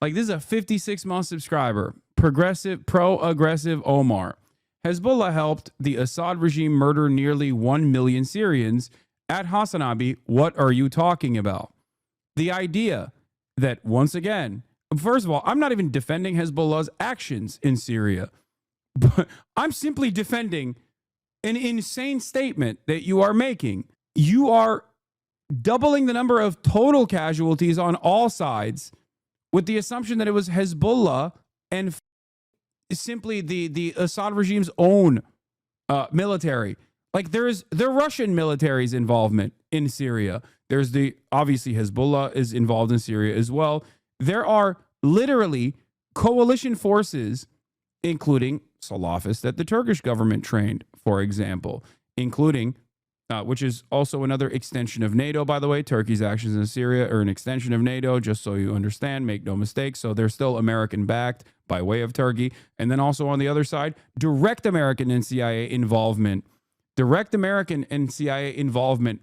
like, this is a 56-month subscriber, progressive, pro-aggressive Omar. Hezbollah helped the Assad regime murder nearly 1 million Syrians. At HasanAbi, what are you talking about? The idea that, once again, first of all, I'm not even defending Hezbollah's actions in Syria, but I'm simply defending an insane statement that you are making. You are doubling the number of total casualties on all sides with the assumption that it was Hezbollah and simply the Assad regime's own military. Like the Russian military's involvement in Syria. There's obviously Hezbollah is involved in Syria as well. There are literally coalition forces, including Salafists that the Turkish government trained, for example, including, which is also another extension of NATO, by the way. Turkey's actions in Syria are an extension of NATO, just so you understand, make no mistake. So they're still American-backed by way of Turkey. And then also on the other side, direct American and CIA involvement. Direct American and CIA involvement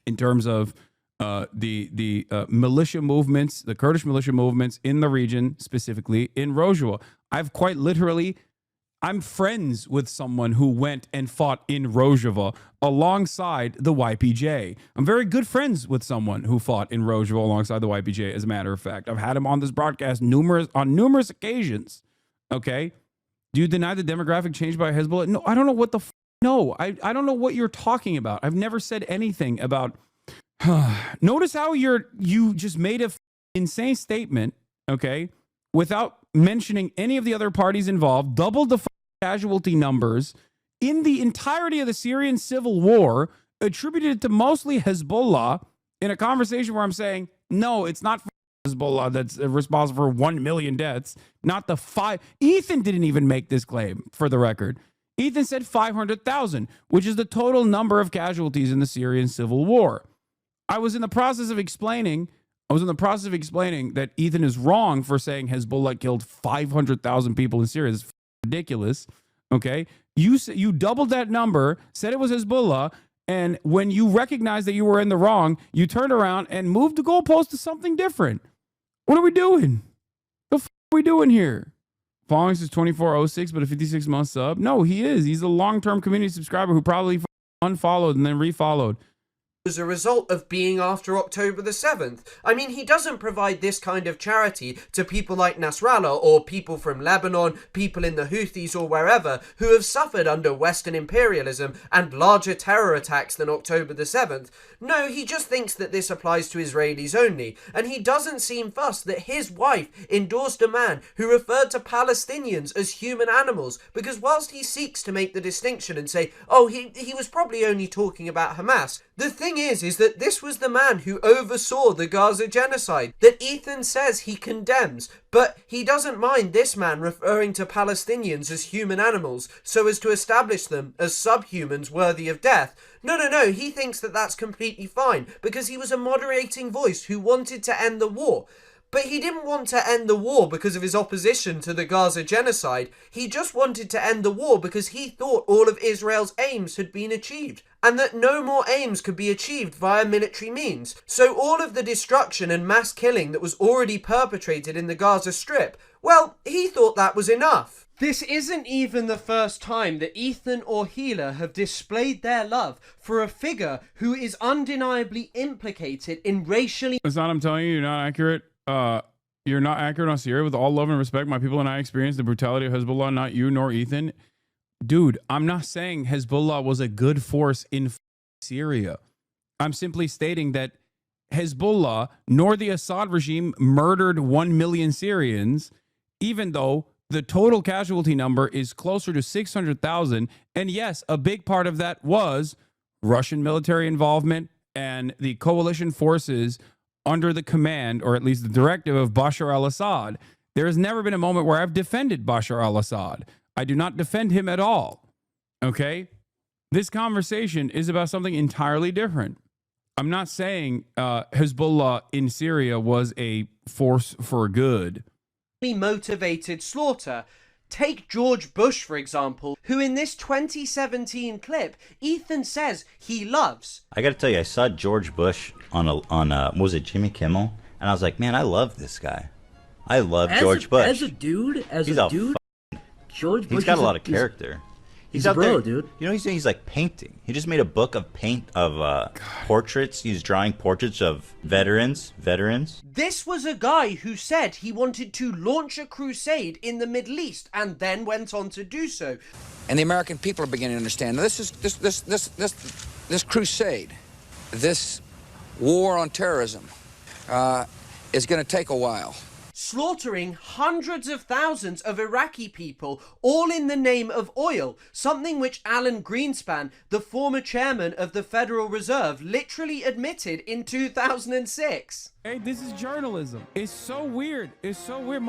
in terms of the militia movements, the Kurdish militia movements in the region, specifically in Rojava. I'm friends with someone who went and fought in Rojava alongside the YPJ. I'm very good friends with someone who fought in Rojava alongside the YPJ, as a matter of fact. I've had him on this broadcast on numerous occasions. Okay? Do you deny the demographic change by Hezbollah? No, I don't know what the no, I don't know what you're talking about. I've never said anything about notice how you just made a insane statement, okay, without mentioning any of the other parties involved, doubled the casualty numbers in the entirety of the Syrian civil war, attributed it to mostly Hezbollah in a conversation where I'm saying, no, it's not Hezbollah that's responsible for 1 million deaths, not the 5. Ethan didn't even make this claim, for the record. Ethan said 500,000, which is the total number of casualties in the Syrian civil war. I was in the process of explaining that Ethan is wrong for saying Hezbollah killed 500,000 people in Syria. It's ridiculous. Okay. You doubled that number, said it was Hezbollah, and when you recognized that you were in the wrong, you turned around and moved the goalpost to something different. What are we doing? The f are we doing here? Fongs is 2406, but a 56-month sub. No, he is. He's a long-term community subscriber who probably unfollowed and then refollowed. As a result of being after October the 7th. I mean, he doesn't provide this kind of charity to people like Nasrallah or people from Lebanon, people in the Houthis or wherever, who have suffered under Western imperialism and larger terror attacks than October the 7th. No, he just thinks that this applies to Israelis only, and he doesn't seem fussed that his wife endorsed a man who referred to Palestinians as human animals, because whilst he seeks to make the distinction and say, oh, he was probably only talking about Hamas, the thing is that this was the man who oversaw the Gaza genocide that Ethan says he condemns, but he doesn't mind this man referring to Palestinians as human animals so as to establish them as subhumans worthy of death. No, he thinks that that's completely fine because he was a moderating voice who wanted to end the war. But he didn't want to end the war because of his opposition to the Gaza genocide. He just wanted to end the war because he thought all of Israel's aims had been achieved, and that no more aims could be achieved via military means. So all of the destruction and mass killing that was already perpetrated in the Gaza Strip, well, he thought that was enough. This isn't even the first time that Ethan or Hila have displayed their love for a figure who is undeniably implicated in racially... Hasan, I'm telling you, you're not accurate. You're not accurate on Syria. With all love and respect, my people and I experienced the brutality of Hezbollah, not you nor Ethan. Dude, I'm not saying Hezbollah was a good force in Syria. I'm simply stating that Hezbollah nor the Assad regime murdered 1 million Syrians, even though the total casualty number is closer to 600,000. And yes, a big part of that was Russian military involvement and the coalition forces under the command, or at least the directive, of Bashar al-Assad. There has never been a moment where I've defended Bashar al-Assad. I do not defend him at all. Okay? This conversation is about something entirely different. I'm not saying Hezbollah in Syria was a force for good. Motivated slaughter. Take George Bush, for example, who in this 2017 clip, Ethan says he loves. I gotta tell you, I saw George Bush on what was it, Jimmy Kimmel? And I was like, man, I love this guy. I love George Bush. As a dude, George Bush, he's got a lot of character. He's a bro, dude. You know, he's like painting. He just made a book of portraits. He's drawing portraits of veterans. This was a guy who said he wanted to launch a crusade in the Middle East and then went on to do so. And the American people are beginning to understand. Now, this crusade, this war on terrorism is going to take a while. Slaughtering hundreds of thousands of Iraqi people, all in the name of oil, something which Alan Greenspan, the former chairman of the Federal Reserve, literally admitted in 2006. Hey, this is journalism. It's so weird. It's so weird.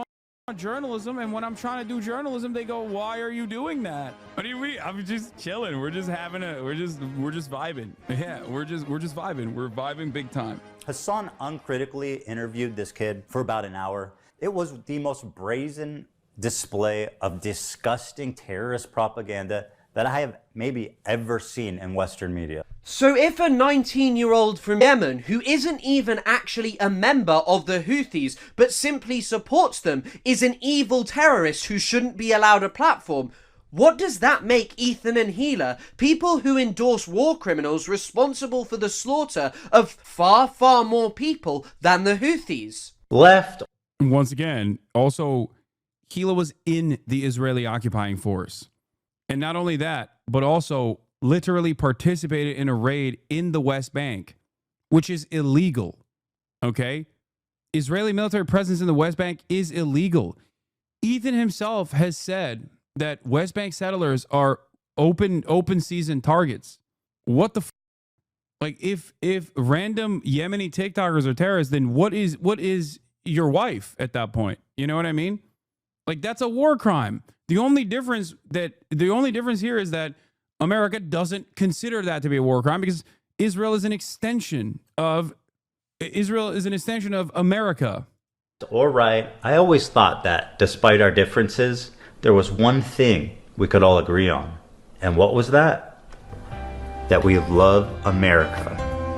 Journalism, and when I'm trying to do journalism, they go, "Why are you doing that?" What do you mean? I'm just chilling. We're just vibing. Yeah, we're just vibing. We're vibing big time. Hasan uncritically interviewed this kid for about an hour. It was the most brazen display of disgusting terrorist propaganda that I have maybe ever seen in Western media. So if a 19-year-old from Yemen, who isn't even actually a member of the Houthis, but simply supports them, is an evil terrorist who shouldn't be allowed a platform, what does that make Ethan and Hila, people who endorse war criminals responsible for the slaughter of far, far more people than the Houthis? Left. Once again, also, Hila was in the Israeli occupying force. And not only that, but also literally participated in a raid in the West Bank, which is illegal. Okay? Israeli military presence in the West Bank is illegal. Ethan himself has said that West Bank settlers are open season targets. What the like if random Yemeni TikTokers are terrorists, then what is your wife at that point? You know what I mean? Like, that's a war crime. The only difference here is that America doesn't consider that to be a war crime because Israel is an extension of America. Or right. I always thought that despite our differences, there was one thing we could all agree on. And what was that? That we love America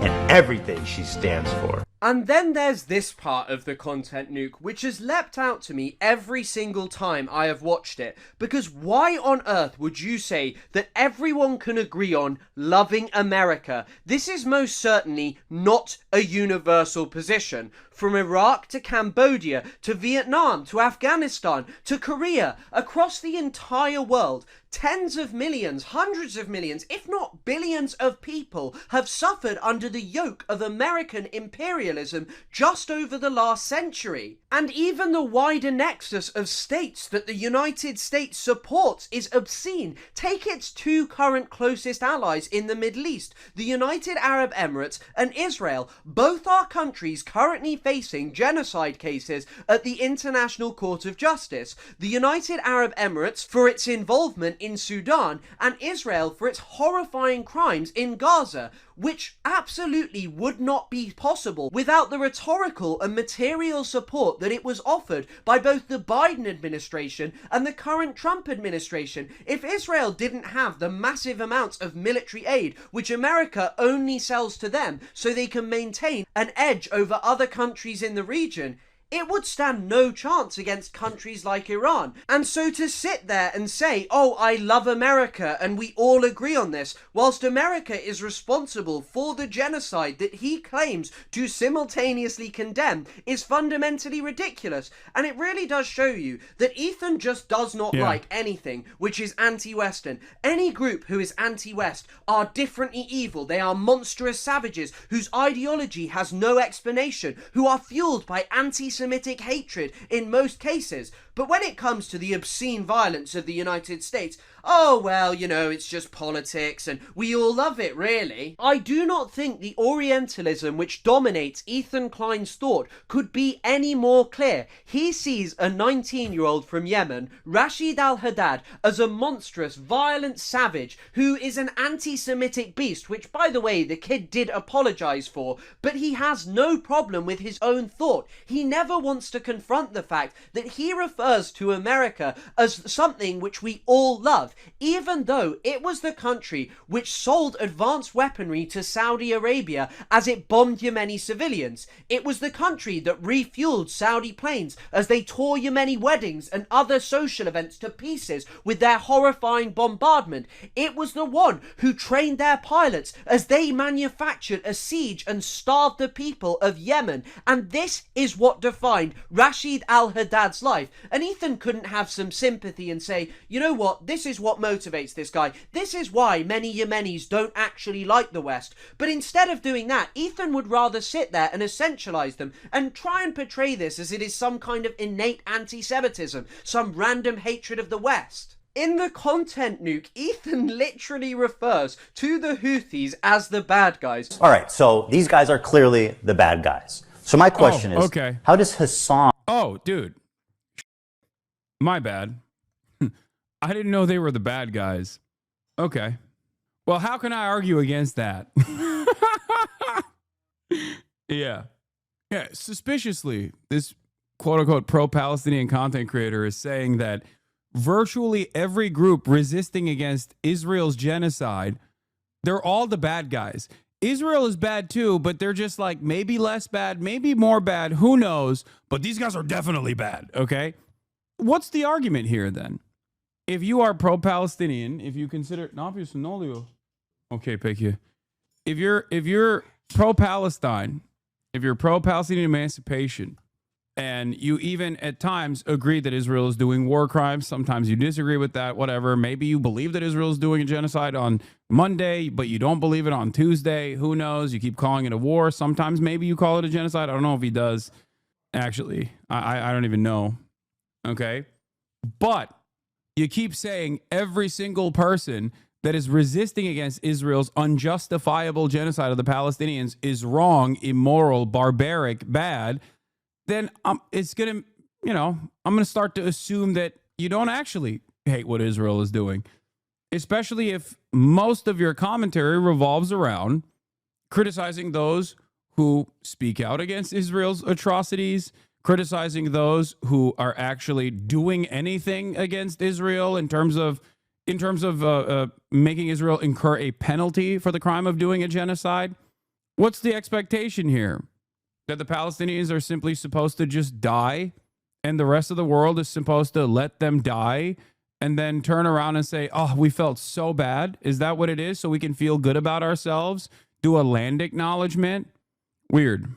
and everything she stands for. And then there's this part of the content nuke, which has leapt out to me every single time I have watched it. Because why on earth would you say that everyone can agree on loving America? This is most certainly not a universal position. From Iraq to Cambodia, to Vietnam, to Afghanistan, to Korea, across the entire world, tens of millions, hundreds of millions, if not billions of people have suffered under the yoke of American imperialism just over the last century. And even the wider nexus of states that the United States supports is obscene. Take its two current closest allies in the Middle East, the United Arab Emirates and Israel. Both are countries currently facing genocide cases at the International Court of Justice. The United Arab Emirates for its involvement in Sudan, and Israel for its horrifying crimes in Gaza, which absolutely would not be possible without the rhetorical and material support that it was offered by both the Biden administration and the current Trump administration. If Israel didn't have the massive amounts of military aid which America only sells to them so they can maintain an edge over other countries in the region, it would stand no chance against countries like Iran. And so to sit there and say, oh, I love America and we all agree on this, whilst America is responsible for the genocide that he claims to simultaneously condemn, is fundamentally ridiculous. And it really does show you that Ethan just does not like anything which is anti-Western. Any group who is anti-West are differently evil. They are monstrous savages whose ideology has no explanation, who are fueled by anti-Semitic hatred in most cases. But when it comes to the obscene violence of the United States, oh well, you know, it's just politics and we all love it, really. I do not think the Orientalism which dominates Ethan Klein's thought could be any more clear. He sees a 19-year-old from Yemen, Rashid al-Haddad, as a monstrous, violent savage who is an anti-Semitic beast, which, by the way, the kid did apologise for, but he has no problem with his own thought. He never wants to confront the fact that he refers to America as something which we all love, even though it was the country which sold advanced weaponry to Saudi Arabia as it bombed Yemeni civilians. It was the country that refueled Saudi planes as they tore Yemeni weddings and other social events to pieces with their horrifying bombardment. It was the one who trained their pilots as they manufactured a siege and starved the people of Yemen. And this is what defined Rashid al-Haddad's life. And Ethan couldn't have some sympathy and say, you know what, this is what motivates this guy. This is why many Yemenis don't actually like the West. But instead of doing that, Ethan would rather sit there and essentialize them and try and portray this as it is some kind of innate anti-Semitism, some random hatred of the West. In the content nuke, Ethan literally refers to the Houthis as the bad guys. All right, so these guys are clearly the bad guys. So my question is, okay. How does Hasan... Oh, dude. My bad. I didn't know they were the bad guys. Okay. Well, how can I argue against that? Yeah. Yeah, suspiciously, this quote-unquote pro-Palestinian content creator is saying that virtually every group resisting against Israel's genocide, they're all the bad guys. Israel is bad too, but they're just like maybe less bad, maybe more bad, who knows? But these guys are definitely bad, okay? What's the argument here then? If you are pro-Palestinian, if you consider okay, Pecker. If you're pro-Palestine, if you're pro-Palestinian emancipation, and you even at times agree that Israel is doing war crimes. Sometimes you disagree with that, whatever. Maybe you believe that Israel is doing a genocide on Monday, but you don't believe it on Tuesday. Who knows? You keep calling it a war. Sometimes maybe you call it a genocide. I don't know if he does. Actually, I don't even know. Okay. But you keep saying every single person that is resisting against Israel's unjustifiable genocide of the Palestinians is wrong, immoral, barbaric, bad. Then it's going to, I'm going to start to assume that you don't actually hate what Israel is doing, especially if most of your commentary revolves around criticizing those who speak out against Israel's atrocities, criticizing those who are actually doing anything against Israel in terms of making Israel incur a penalty for the crime of doing a genocide. What's the expectation here? That the Palestinians are simply supposed to just die and the rest of the world is supposed to let them die and then turn around and say, oh, we felt so bad. Is that what it is? So we can feel good about ourselves? Do a land acknowledgement? Weird.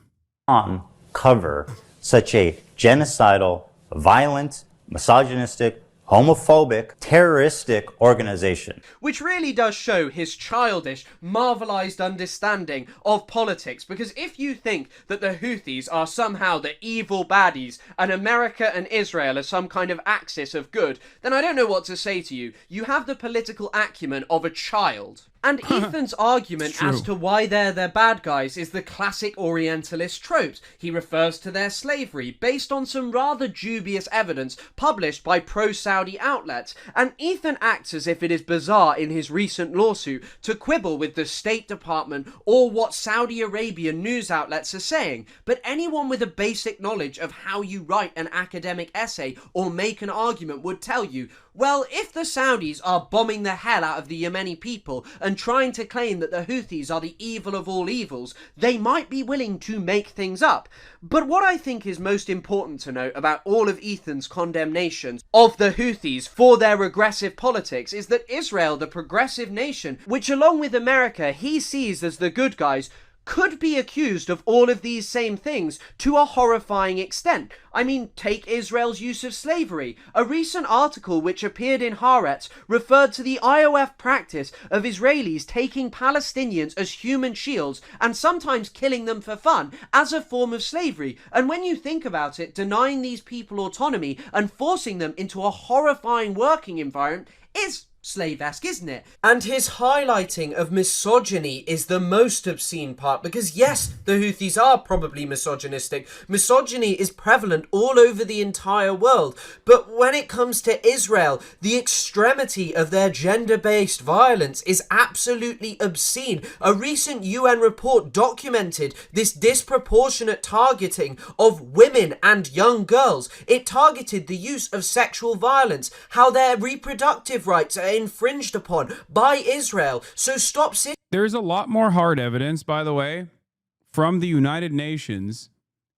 Cover such a genocidal, violent, misogynistic, homophobic, terroristic organization. Which really does show his childish, marvelized understanding of politics, because if you think that the Houthis are somehow the evil baddies and America and Israel are some kind of axis of good, then I don't know what to say to you. You have the political acumen of a child. And Ethan's argument as to why they're the bad guys is the classic Orientalist tropes. He refers to their slavery based on some rather dubious evidence published by pro-Saudi outlets, and Ethan acts as if it is bizarre in his recent lawsuit to quibble with the State Department or what Saudi Arabian news outlets are saying. But anyone with a basic knowledge of how you write an academic essay or make an argument would tell you, well, if the Saudis are bombing the hell out of the Yemeni people and trying to claim that the Houthis are the evil of all evils, they might be willing to make things up. But what I think is most important to note about all of Ethan's condemnations of the Houthis for their regressive politics is that Israel, the progressive nation, which along with America he sees as the good guys, could be accused of all of these same things to a horrifying extent. I mean, take Israel's use of slavery. A recent article which appeared in Haaretz referred to the IOF practice of Israelis taking Palestinians as human shields and sometimes killing them for fun as a form of slavery. And when you think about it, denying these people autonomy and forcing them into a horrifying working environment is slave-esque, isn't it? And his highlighting of misogyny is the most obscene part, because yes, the Houthis are probably misogynistic. Misogyny is prevalent all over the entire world, but when it comes to Israel, the extremity of their gender-based violence is absolutely obscene. A recent UN report documented this disproportionate targeting of women and young girls. It targeted the use of sexual violence, how their reproductive rights are infringed upon by Israel. So stop sitting. There's a lot more hard evidence, by the way, from the United Nations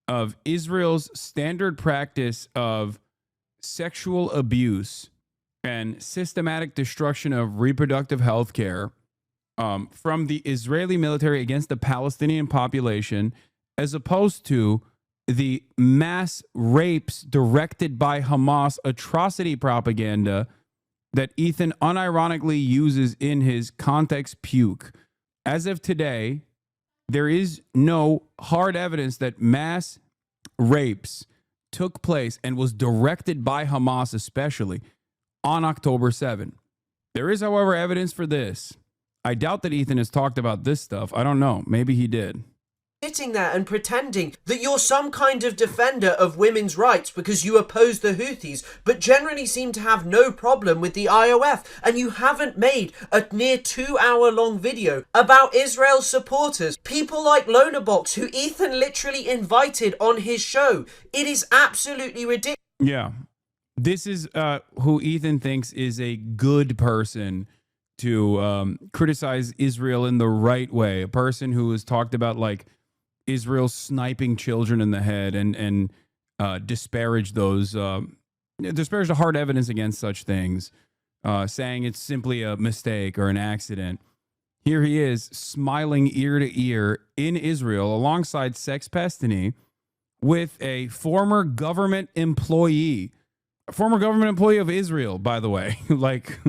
of Israel's standard practice of sexual abuse and systematic destruction of reproductive health care from the Israeli military against the Palestinian population, as opposed to the mass rapes directed by Hamas atrocity propaganda that Ethan unironically uses in his context puke. As of today, there is no hard evidence that mass rapes took place and was directed by Hamas, especially on October 7. There is, however, evidence for this. I doubt that Ethan has talked about this stuff. I don't know. Maybe he did. Sitting there and pretending that you're some kind of defender of women's rights because you oppose the Houthis, but generally seem to have no problem with the IOF, and you haven't made a near 2-hour-long video about Israel's supporters, people like Lonabox, who Ethan literally invited on his show. It is absolutely ridiculous. Yeah. This is who Ethan thinks is a good person to criticize Israel in the right way. A person who has talked about, like, Israel sniping children in the head and disparage those, disparage the hard evidence against such things, saying it's simply a mistake or an accident. Here he is smiling ear to ear in Israel alongside Sex Pestany with a former government employee of Israel, by the way. Like,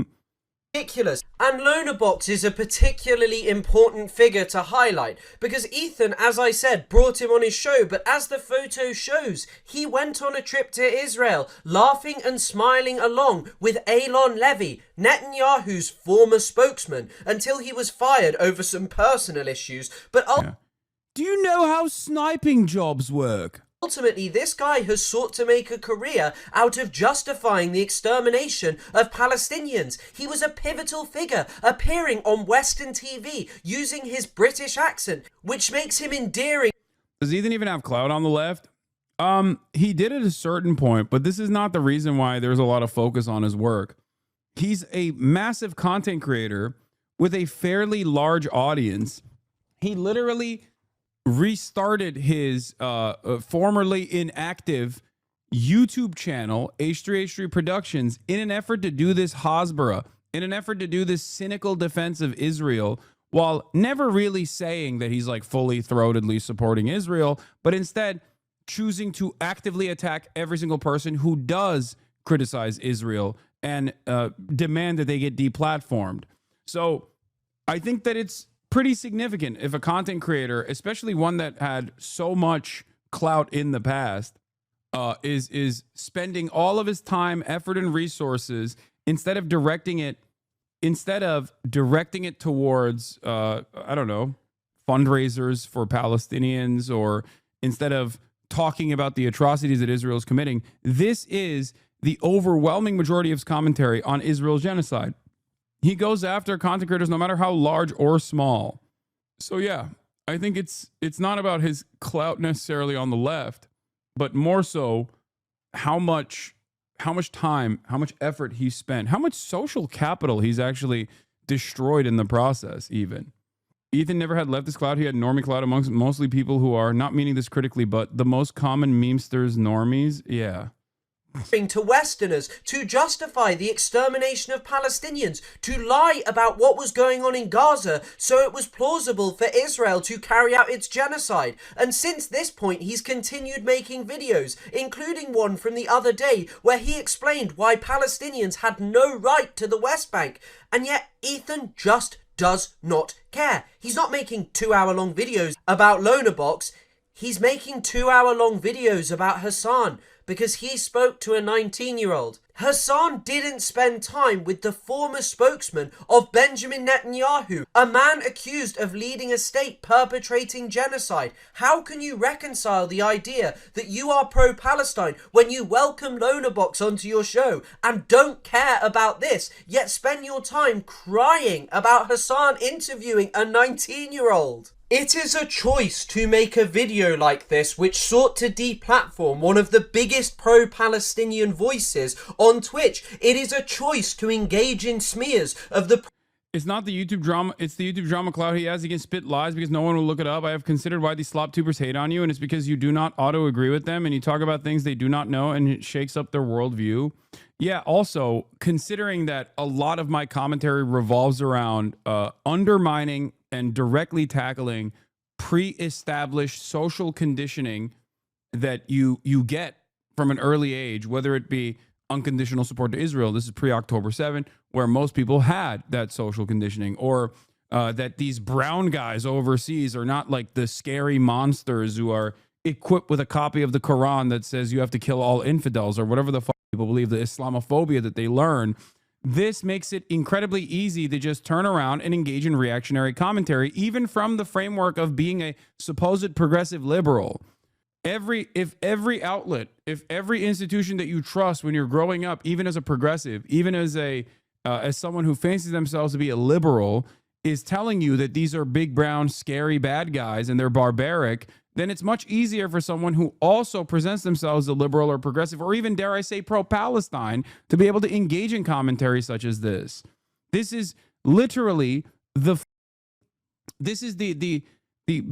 ridiculous. And Lonabox is a particularly important figure to highlight because Ethan, as I said, brought him on his show, but as the photo shows, he went on a trip to Israel, laughing and smiling along with Eylon Levy, Netanyahu's former spokesman, until he was fired over some personal issues. But do you know how sniping jobs work? Ultimately, this guy has sought to make a career out of justifying the extermination of Palestinians. He was a pivotal figure, appearing on Western TV, using his British accent, which makes him endearing. Does Ethan even have clout on the left? He did at a certain point, but this is not the reason why there's a lot of focus on his work. He's a massive content creator with a fairly large audience. He literally restarted his formerly inactive YouTube channel, H3H3 Productions, in an effort to do this Hasbara, in an effort to do this cynical defense of Israel, while never really saying that he's like fully throatedly supporting Israel, but instead choosing to actively attack every single person who does criticize Israel and demand that they get deplatformed. So I think that it's pretty significant if a content creator, especially one that had so much clout in the past, is spending all of his time, effort, and resources instead of directing it towards I don't know, fundraisers for Palestinians, or instead of talking about the atrocities that Israel is committing. This is the overwhelming majority of his commentary on Israel's genocide. He goes after content creators no matter how large or small. So yeah, I think it's not about his clout necessarily on the left, but more so how much time, how much effort he spent, how much social capital he's actually destroyed in the process even. Ethan never had leftist clout. He had normie clout amongst mostly people who are, not meaning this critically, but the most common memesters normies. Yeah. To Westerners to justify the extermination of Palestinians, to lie about what was going on in Gaza so it was plausible for Israel to carry out its genocide. And since this point, he's continued making videos, including one from the other day where he explained why Palestinians had no right to the West Bank. And yet Ethan just does not care. He's not making 2-hour-long videos about Lonabox. He's making 2-hour-long videos about Hasan, because he spoke to a 19-year-old. Hasan didn't spend time with the former spokesman of Benjamin Netanyahu, a man accused of leading a state perpetrating genocide. How can you reconcile the idea that you are pro-Palestine when you welcome Lonabox onto your show and don't care about this, yet spend your time crying about Hasan interviewing a 19-year-old? It is a choice to make a video like this which sought to deplatform one of the biggest pro-Palestinian voices on Twitch. It is a choice to engage in smears of the... It's not the YouTube drama. It's the YouTube drama clout he has. He can spit lies because no one will look it up. I have considered why these slop tubers hate on you, and it's because you do not auto-agree with them, and you talk about things they do not know, and it shakes up their worldview. Yeah, also, considering that a lot of my commentary revolves around undermining and directly tackling pre-established social conditioning that you get from an early age, whether it be unconditional support to Israel. This is pre-October 7, where most people had that social conditioning, or that these brown guys overseas are not like the scary monsters who are equipped with a copy of the Quran that says you have to kill all infidels, or whatever the fuck people believe, the Islamophobia that they learn. This makes it incredibly easy to just turn around and engage in reactionary commentary, even from the framework of being a supposed progressive liberal. If every outlet, if every institution that you trust when you're growing up, even as a progressive, even as someone who fancies themselves to be a liberal, is telling you that these are big, brown, scary bad guys and they're barbaric, then it's much easier for someone who also presents themselves as a liberal or progressive, or even, dare I say, pro-Palestine, to be able to engage in commentary such as this. This is literally the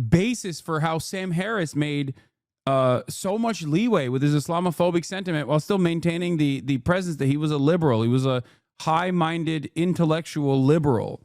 basis for how Sam Harris made so much leeway with his Islamophobic sentiment while still maintaining the presence that he was a liberal. He was a high-minded, intellectual liberal.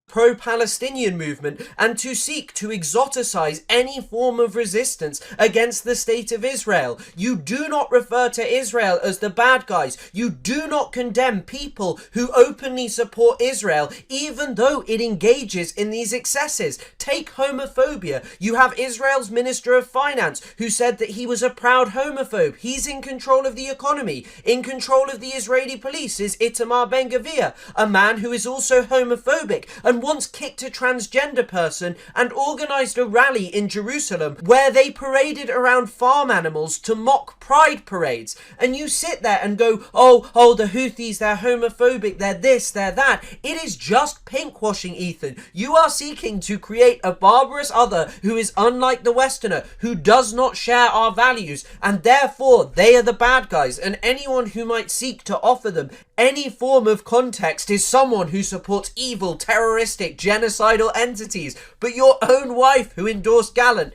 Pro-Palestinian movement, and to seek to exoticize any form of resistance against the state of Israel. You do not refer to Israel as the bad guys. You do not condemn people who openly support Israel, even though it engages in these excesses. Take homophobia. You have Israel's Minister of Finance who said that he was a proud homophobe. He's in control of the economy. In control of the Israeli police is Itamar Ben-Gvir, a man who is also homophobic and once kicked a transgender person and organized a rally in Jerusalem where they paraded around farm animals to mock pride parades. And you sit there and go, oh, the Houthis, they're homophobic, they're this, they're that. It is just pinkwashing, Ethan. You are seeking to create a barbarous other who is unlike the Westerner, who does not share our values, and therefore they are the bad guys, and anyone who might seek to offer them any form of context is someone who supports evil, terroristic, genocidal entities. But your own wife who endorsed Gallant,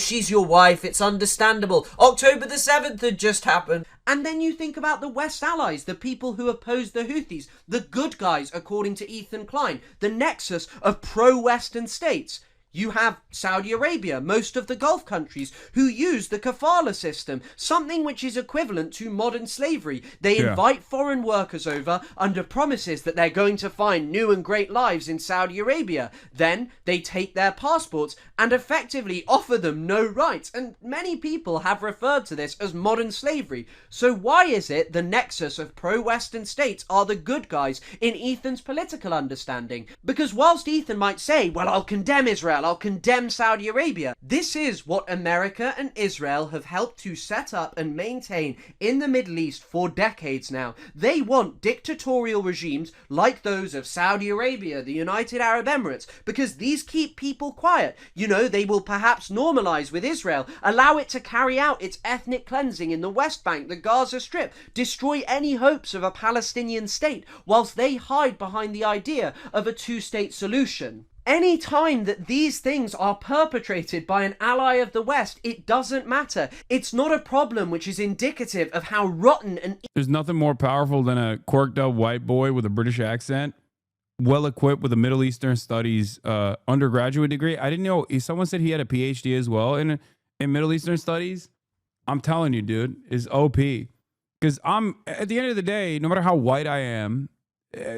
she's your wife, it's understandable. October the 7th had just happened. And then you think about the West allies, the people who oppose the Houthis, the good guys, according to Ethan Klein, the nexus of pro-Western states. You have Saudi Arabia, most of the Gulf countries, who use the kafala system, something which is equivalent to modern slavery. They invite foreign workers over under promises that they're going to find new and great lives in Saudi Arabia. Then they take their passports and effectively offer them no rights. And many people have referred to this as modern slavery. So why is it the nexus of pro-Western states are the good guys in Ethan's political understanding? Because whilst Ethan might say, well, I'll condemn Israel, I'll condemn Saudi Arabia, this is what America and Israel have helped to set up and maintain in the Middle East for decades now. They want dictatorial regimes like those of Saudi Arabia, the United Arab Emirates, because these keep people quiet. They will perhaps normalize with Israel, allow it to carry out its ethnic cleansing in the West Bank, the Gaza Strip, destroy any hopes of a Palestinian state, whilst they hide behind the idea of a two-state solution. Any time that these things are perpetrated by an ally of the West, it doesn't matter. It's not a problem which is indicative of how rotten and... There's nothing more powerful than a corked up white boy with a British accent, well equipped with a Middle Eastern Studies undergraduate degree. I didn't know. Someone said he had a PhD as well in Middle Eastern Studies. I'm telling you, dude, is OP. Because at the end of the day, no matter how white I am,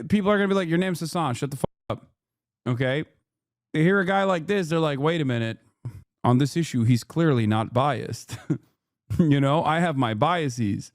people are going to be like, your name's Hasan, shut the fuck up. Okay? They hear a guy like this, they're like, wait a minute, on this issue, he's clearly not biased. I have my biases.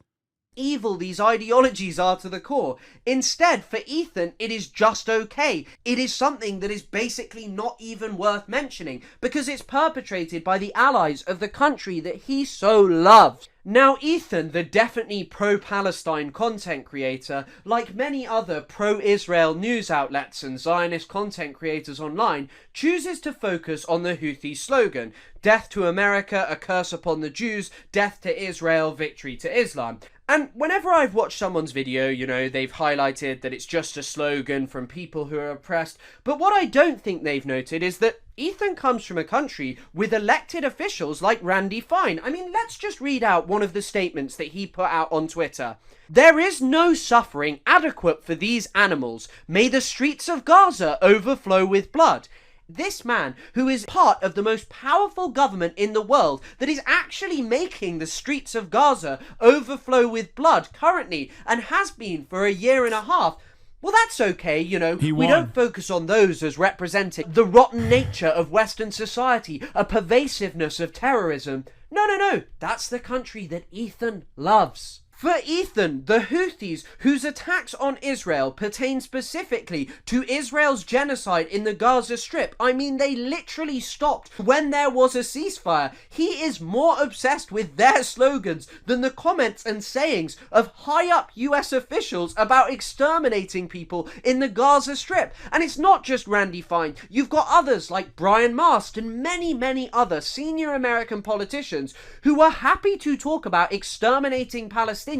Evil these ideologies are to the core. Instead, for Ethan, it is just okay. It is something that is basically not even worth mentioning because it's perpetrated by the allies of the country that he so loves. Now, Ethan, the definitely pro-Palestine content creator, like many other pro-Israel news outlets and Zionist content creators online, chooses to focus on the Houthi slogan, "Death to America, a curse upon the Jews, death to Israel, victory to Islam." And whenever I've watched someone's video, they've highlighted that it's just a slogan from people who are oppressed. But what I don't think they've noted is that Ethan comes from a country with elected officials like Randy Fine. I mean, let's just read out one of the statements that he put out on Twitter. "There is no suffering adequate for these animals. May the streets of Gaza overflow with blood. This man, who is part of the most powerful government in the world that is actually making the streets of Gaza overflow with blood currently and has been for a year and a half, well, that's okay, you know. We don't focus on those as representing the rotten nature of Western society, a pervasiveness of terrorism. No. That's the country that Ethan loves. For Ethan, the Houthis, whose attacks on Israel pertain specifically to Israel's genocide in the Gaza Strip, I mean, they literally stopped when there was a ceasefire. He is more obsessed with their slogans than the comments and sayings of high-up US officials about exterminating people in the Gaza Strip. And it's not just Randy Fine. You've got others like Brian Mast and many, many other senior American politicians who are happy to talk about exterminating Palestinians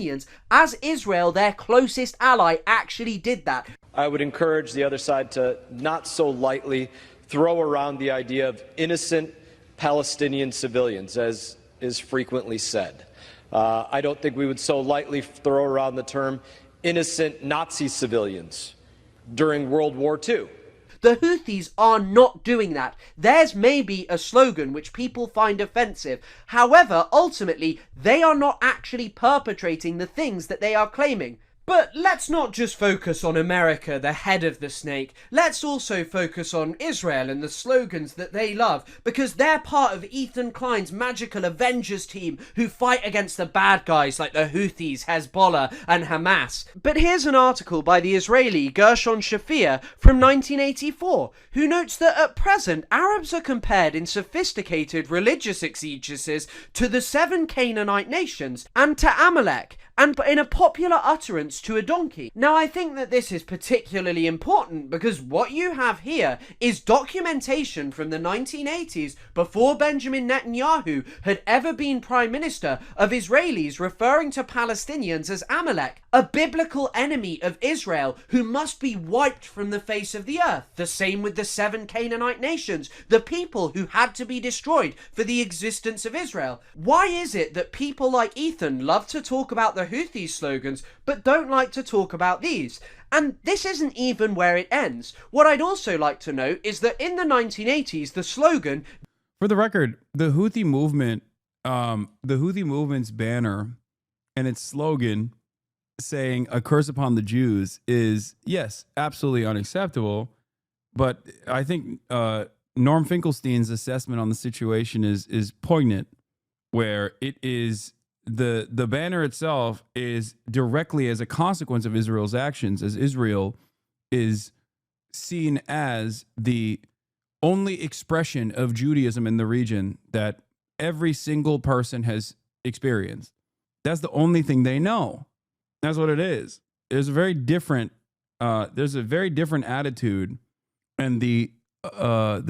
as Israel, their closest ally, actually did that. I would encourage the other side to not so lightly throw around the idea of innocent Palestinian civilians, as is frequently said. I don't think we would so lightly throw around the term innocent Nazi civilians during World War II. The Houthis are not doing that. Theirs may be a slogan which people find offensive. However, ultimately, they are not actually perpetrating the things that they are claiming. But let's not just focus on America, the head of the snake. Let's also focus on Israel and the slogans that they love, because they're part of Ethan Klein's magical Avengers team who fight against the bad guys like the Houthis, Hezbollah and Hamas. But here's an article by the Israeli Gershon Shafir from 1984, who notes that at present Arabs are compared in sophisticated religious exegesis to the 7 Canaanite nations and to Amalek, and in a popular utterance to a donkey. Now, I think that this is particularly important because what you have here is documentation from the 1980s, before Benjamin Netanyahu had ever been Prime Minister, of Israelis referring to Palestinians as Amalek, a biblical enemy of Israel who must be wiped from the face of the earth. The same with the 7 Canaanite nations, the people who had to be destroyed for the existence of Israel. Why is it that people like Ethan love to talk about the Houthi slogans but don't like to talk about these? And this isn't even where it ends. What I'd also like to note is that in the 1980s, the slogan... For the record, the Houthi movement, the Houthi movement's banner and its slogan saying "a curse upon the Jews" is, yes, absolutely unacceptable. But I think Norm Finkelstein's assessment on the situation is poignant, where it is the banner itself is directly as a consequence of Israel's actions, as Israel is seen as the only expression of Judaism in the region that every single person has experienced. That's the only thing they know. That's what it is. There's a very different attitude, and the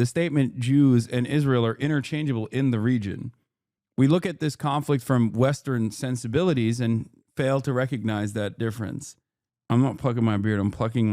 statement Jews and Israel are interchangeable in the region. We look at this conflict from Western sensibilities and fail to recognize that difference. I'm not plucking my beard. I'm plucking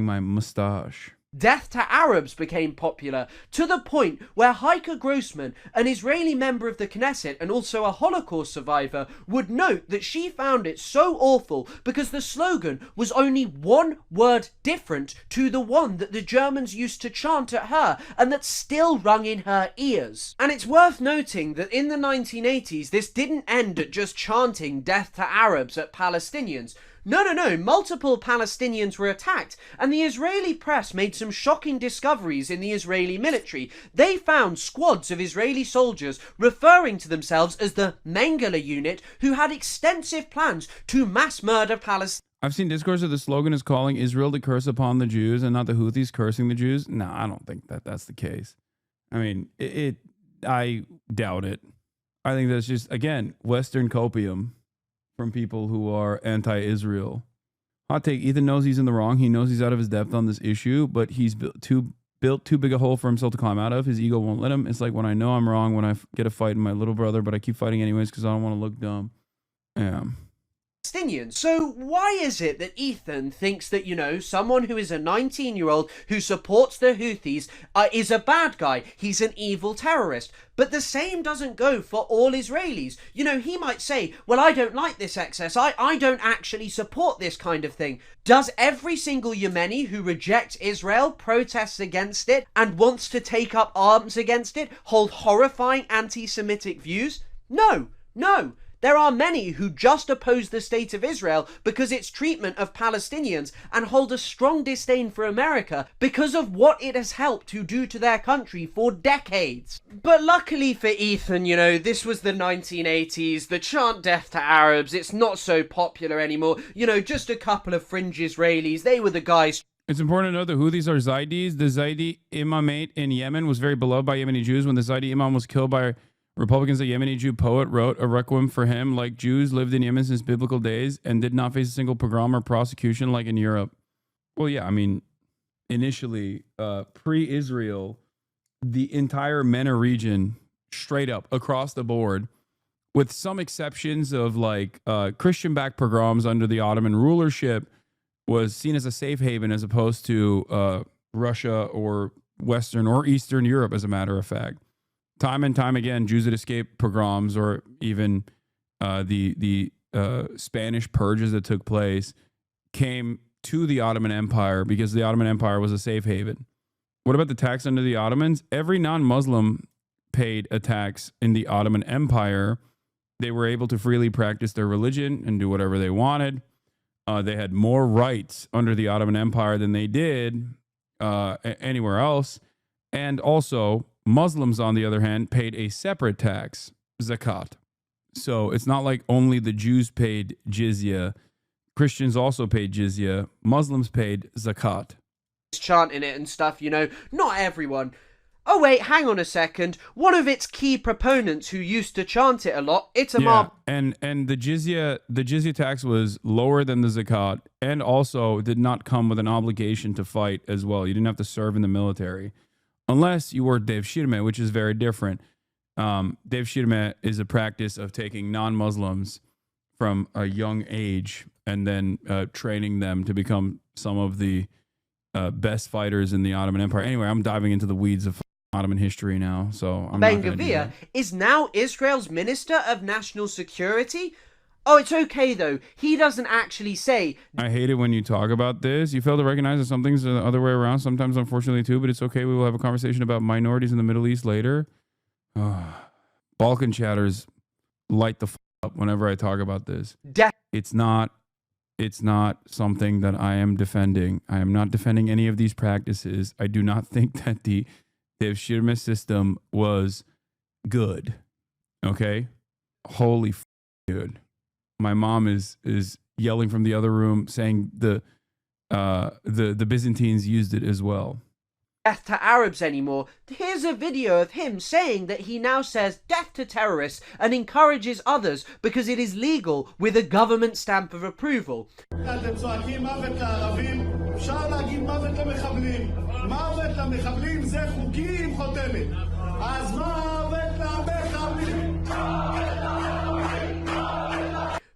my mustache. Death to Arabs became popular to the point where Heike Grossman, an Israeli member of the Knesset and also a Holocaust survivor, would note that she found it so awful because the slogan was only one word different to the one that the Germans used to chant at her and that still rung in her ears. And it's worth noting that in the 1980s, this didn't end at just chanting death to Arabs at Palestinians. No, multiple Palestinians were attacked, and the Israeli press made some shocking discoveries in the Israeli military. They found squads of Israeli soldiers referring to themselves as the Mengele unit, who had extensive plans to mass murder Palestinians. I've seen discourse of the slogan is calling Israel to curse upon the Jews and not the Houthis cursing the Jews. No, I don't think that's the case. I mean, I doubt it. I think that's just, again, Western copium from people who are anti-Israel. Hot take, Ethan knows he's in the wrong. He knows he's out of his depth on this issue, but he's built too big a hole for himself to climb out of. His ego won't let him. It's like when I know I'm wrong when I get a fight with my little brother, but I keep fighting anyways because I don't want to look dumb. Yeah. Palestinians. So why is it that Ethan thinks that, you know, someone who is a 19-year-old who supports the Houthis is a bad guy? He's an evil terrorist. But the same doesn't go for all Israelis. You know, he might say, well, I don't like this excess. I don't actually support this kind of thing. Does every single Yemeni who rejects Israel, protests against it, and wants to take up arms against it, hold horrifying anti-Semitic views? No, no. There are many who just oppose the state of Israel because its treatment of Palestinians and hold a strong disdain for America because of what it has helped to do to their country for decades. But luckily for Ethan, you know, this was the 1980s, the chant death to Arabs, it's not so popular anymore. You know, just a couple of fringe Israelis, they were the guys. It's important to know the Houthis are Zaydis. The Zaydi imamate in Yemen was very beloved by Yemeni Jews. When the Zaydi imam was killed by Republicans, a Yemeni Jew poet wrote a requiem for him. Like Jews lived in Yemen since biblical days and did not face a single pogrom or prosecution like in Europe. Well, yeah, I mean, initially, pre-Israel, the entire MENA region, straight up, across the board, with some exceptions of like Christian-backed pogroms under the Ottoman rulership, was seen as a safe haven as opposed to Russia or Western or Eastern Europe, as a matter of fact. Time and time again, Jews that escaped pogroms or even the Spanish purges that took place came to the Ottoman Empire because the Ottoman Empire was a safe haven. What about the tax under the Ottomans? Every non-Muslim paid a tax in the Ottoman Empire. They were able to freely practice their religion and do whatever they wanted. They had more rights under the Ottoman Empire than they did anywhere else. And also, Muslims, on the other hand, paid a separate tax, zakat. So it's not like only the Jews paid jizya. Christians also paid jizya. Muslims paid zakat. Chanting it and stuff, you know, not everyone. Oh wait, hang on a second. One of its key proponents who used to chant it a lot, Itamar. Yeah, and the jizya tax was lower than the zakat, and also did not come with an obligation to fight as well. You didn't have to serve in the military. Unless you were Dev Shirmeh, which is very different. Dev Shirmeh is a practice of taking non-Muslims from a young age and then training them to become some of the best fighters in the Ottoman Empire. Anyway, I'm diving into the weeds of Ottoman history now, so I'm not going to do that. Is now Israel's Minister of National Security. Oh, it's okay, though. He doesn't actually say... I hate it when you talk about this. You fail to recognize that some things are the other way around, sometimes unfortunately too, but it's okay. We will have a conversation about minorities in the Middle East later. Balkan chatters light the up whenever I talk about this. It's not something that I am defending. I am not defending any of these practices. I do not think that the Dev Shirmeh system was good. Okay? Holy dude. My mom is yelling from the other room saying the Byzantines used it as well. Death to Arabs anymore. Here's a video of him saying that he now says death to terrorists and encourages others because it is legal with a government stamp of approval.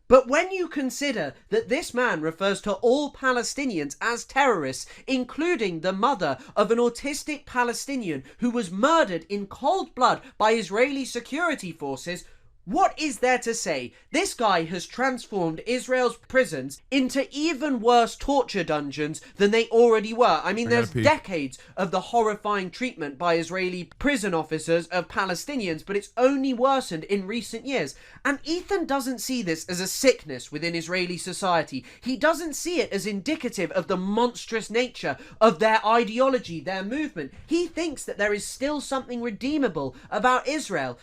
But when you consider that this man refers to all Palestinians as terrorists, including the mother of an autistic Palestinian who was murdered in cold blood by Israeli security forces, what is there to say? This guy has transformed Israel's prisons into even worse torture dungeons than they already were. I mean, there's decades of the horrifying treatment by Israeli prison officers of Palestinians, but it's only worsened in recent years. And Ethan doesn't see this as a sickness within Israeli society. He doesn't see it as indicative of the monstrous nature of their ideology, their movement. He thinks that there is still something redeemable about Israel.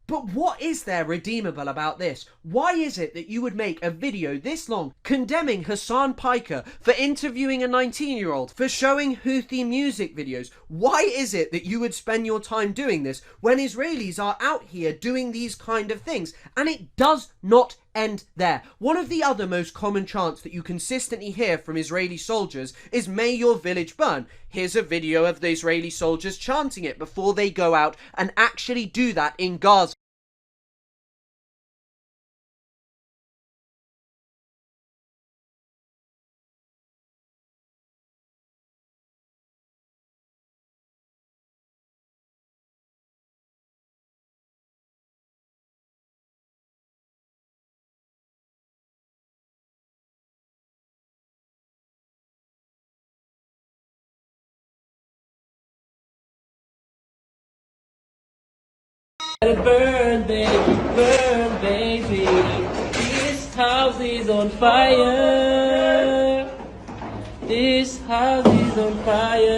But what is there redeemable about this? Why is it that you would make a video this long condemning Hasan Piker for interviewing a 19-year-old, for showing Houthi music videos? Why is it that you would spend your time doing this when Israelis are out here doing these kind of things? And it does not end there. One of the other most common chants that you consistently hear from Israeli soldiers is "May your village burn." Here's a video of the Israeli soldiers chanting it before they go out and actually do that in Gaza. Burn, baby. This house is on fire. This house is on fire.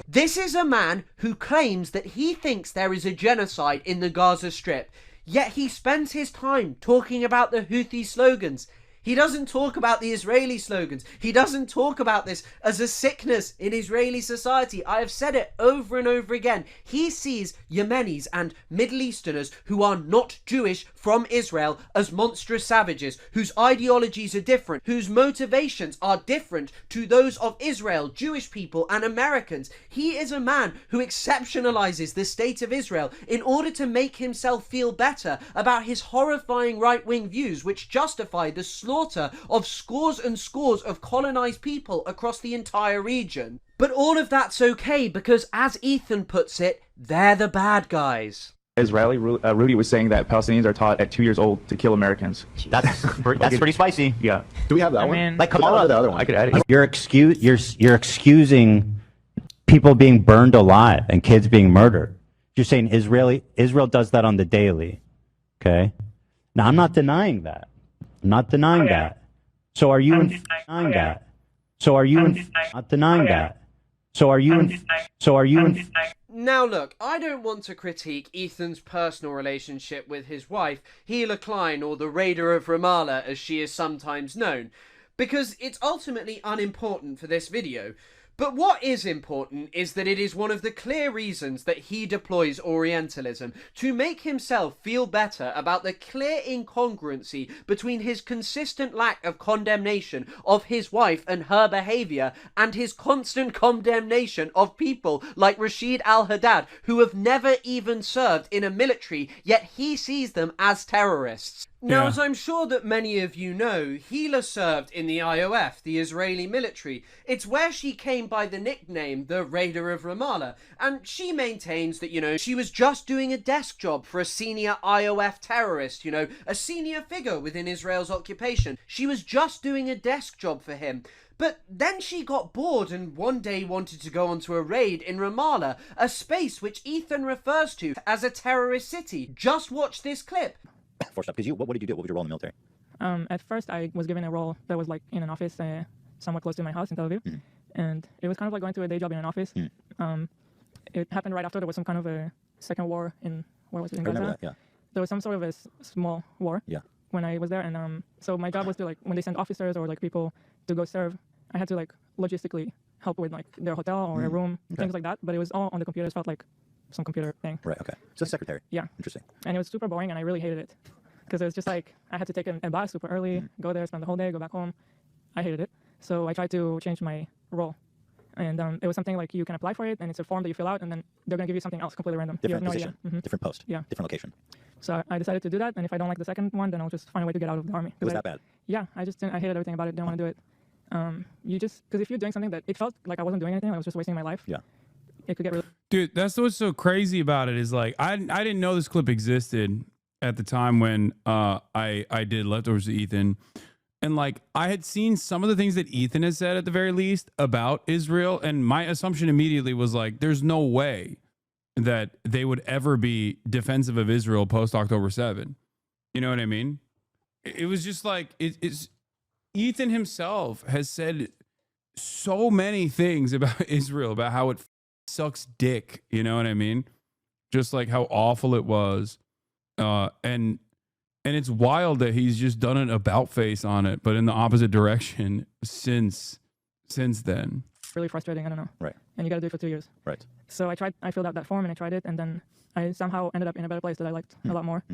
This is a man who claims that he thinks there is a genocide in the Gaza Strip, yet he spends his time talking about the Houthi slogans. He doesn't talk about the Israeli slogans. He doesn't talk about this as a sickness in Israeli society. I have said it over and over again. He sees Yemenis and Middle Easterners who are not Jewish from Israel as monstrous savages, whose ideologies are different, whose motivations are different to those of Israel, Jewish people and Americans. He is a man who exceptionalizes the state of Israel in order to make himself feel better about his horrifying right-wing views, which justify the slaughter of scores and scores of colonized people across the entire region. But all of that's okay because, as Ethan puts it, they're the bad guys. Israeli Rudy was saying that Palestinians are taught at 2 years old to kill Americans. That's pretty spicy. Yeah. Do we have that I one? mean, Like Kamala, the other one. I could add it. You're excusing people being burned alive and kids being murdered. You're saying Israel does that on the daily. Okay. Now I'm not denying that. I'm not denying that. So are you denying that? So are you not denying that? So are you Now look, I don't want to critique Ethan's personal relationship with his wife, Hila Klein, or the Raider of Ramallah as she is sometimes known, because it's ultimately unimportant for this video. But what is important is that it is one of the clear reasons that he deploys Orientalism, to make himself feel better about the clear incongruency between his consistent lack of condemnation of his wife and her behaviour and his constant condemnation of people like Rashid al-Haddad, who have never even served in a military, yet he sees them as terrorists. Now, as I'm sure that many of you know, Hila served in the IOF, the Israeli military. It's where she came by the nickname the Raider of Ramallah, and she maintains that, she was just doing a desk job for a senior IOF terrorist, a senior figure within Israel's occupation. She was just doing a desk job for him. But then she got bored and one day wanted to go onto a raid in Ramallah, a space which Ethan refers to as a terrorist city. Just watch this clip. Forced up, because what did you do? What was your role in the military? At first, I was given a role that was like in an office somewhat close to my house in Tel Aviv. And it was kind of like going to a day job in an office. It happened right after there was some kind of a second war in, where was it, in Gaza? I remember that, yeah. There was some sort of a small war when I was there. And so my job was to, like, when they send officers or like people to go serve, I had to like logistically help with like their hotel or a room, things like that. But it was all on the computer. It felt like some computer thing. Right, okay. So secretary. Yeah. Interesting. And it was super boring and I really hated it. Because it was just like, I had to take a bus super early, go there, spend the whole day, go back home. I hated it. So I tried to change my role. And it was something like you can apply for it, and it's a form that you fill out, and then they're going to give you something else completely random. Different you have no position, idea. different post, different location. So I decided to do that, and if I don't like the second one, then I'll just find a way to get out of the army. It was that bad? Yeah, I hated everything about it, didn't want to do it. Because if you're doing something that it felt like I wasn't doing anything, I was just wasting my life. Yeah. It could get really... Dude, that's what's so crazy about it is like, I didn't know this clip existed at the time when I did Leftovers with Ethan. And like, I had seen some of the things that Ethan has said at the very least about Israel. And my assumption immediately was like, there's no way that they would ever be defensive of Israel post October 7. You know what I mean? It was just like, it's Ethan himself has said so many things about Israel, about how it sucks dick. You know what I mean? Just like how awful it was. And it's wild that he's just done an about face on it, but in the opposite direction since then. Really frustrating, I don't know. Right. And you got to do it for 2 years. Right. So I filled out that form and I tried it, and then I somehow ended up in a better place that I liked a lot more.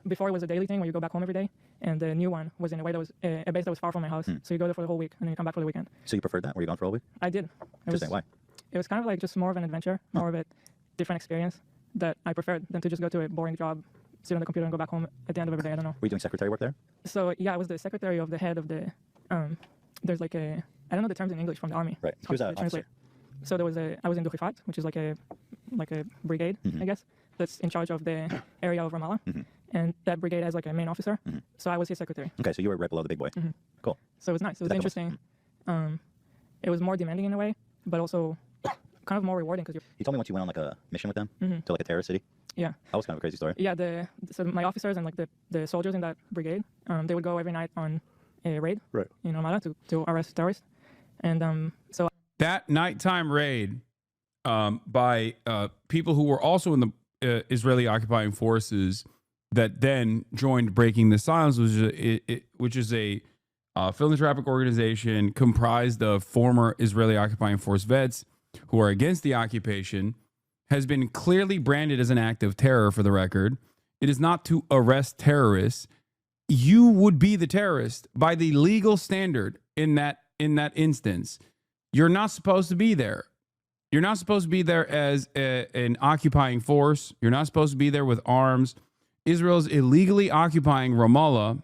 Before it was a daily thing where you go back home every day, and the new one was in a way that was a base that was far from my house. So you go there for the whole week and then you come back for the weekend. So you preferred that? Were you gone for a whole week? I did. Why? It was kind of like just more of an adventure, more of a different experience that I preferred than to just go to a boring job, sit on the computer and go back home at the end of every day. I don't know. Were you doing secretary work there? So yeah, I was the secretary of the head of the, there's like I don't know the terms in English from the army. Right. Who's that officer? So I was in Dukhifat, which is like a brigade, I guess, that's in charge of the area of Ramallah. And that brigade has like a main officer. So I was his secretary. Okay, so you were right below the big boy. Cool. So it was nice. It was interesting. It was more demanding in a way, but also kind of more rewarding because You told me once you went on like a mission with them to like a terrorist city. Yeah. That was kind of a crazy story. Yeah, so my officers and like the soldiers in that brigade, they would go every night on a raid in Armada to arrest terrorists. And so that nighttime raid by people who were also in the Israeli occupying forces that then joined Breaking the Silence, which is a philanthropic organization comprised of former Israeli occupying force vets who are against the occupation, has been clearly branded as an act of terror, for the record. It is not to arrest terrorists. You would be the terrorist by the legal standard in that instance. You're not supposed to be there. You're not supposed to be there as an occupying force. You're not supposed to be there with arms. Israel's illegally occupying Ramallah,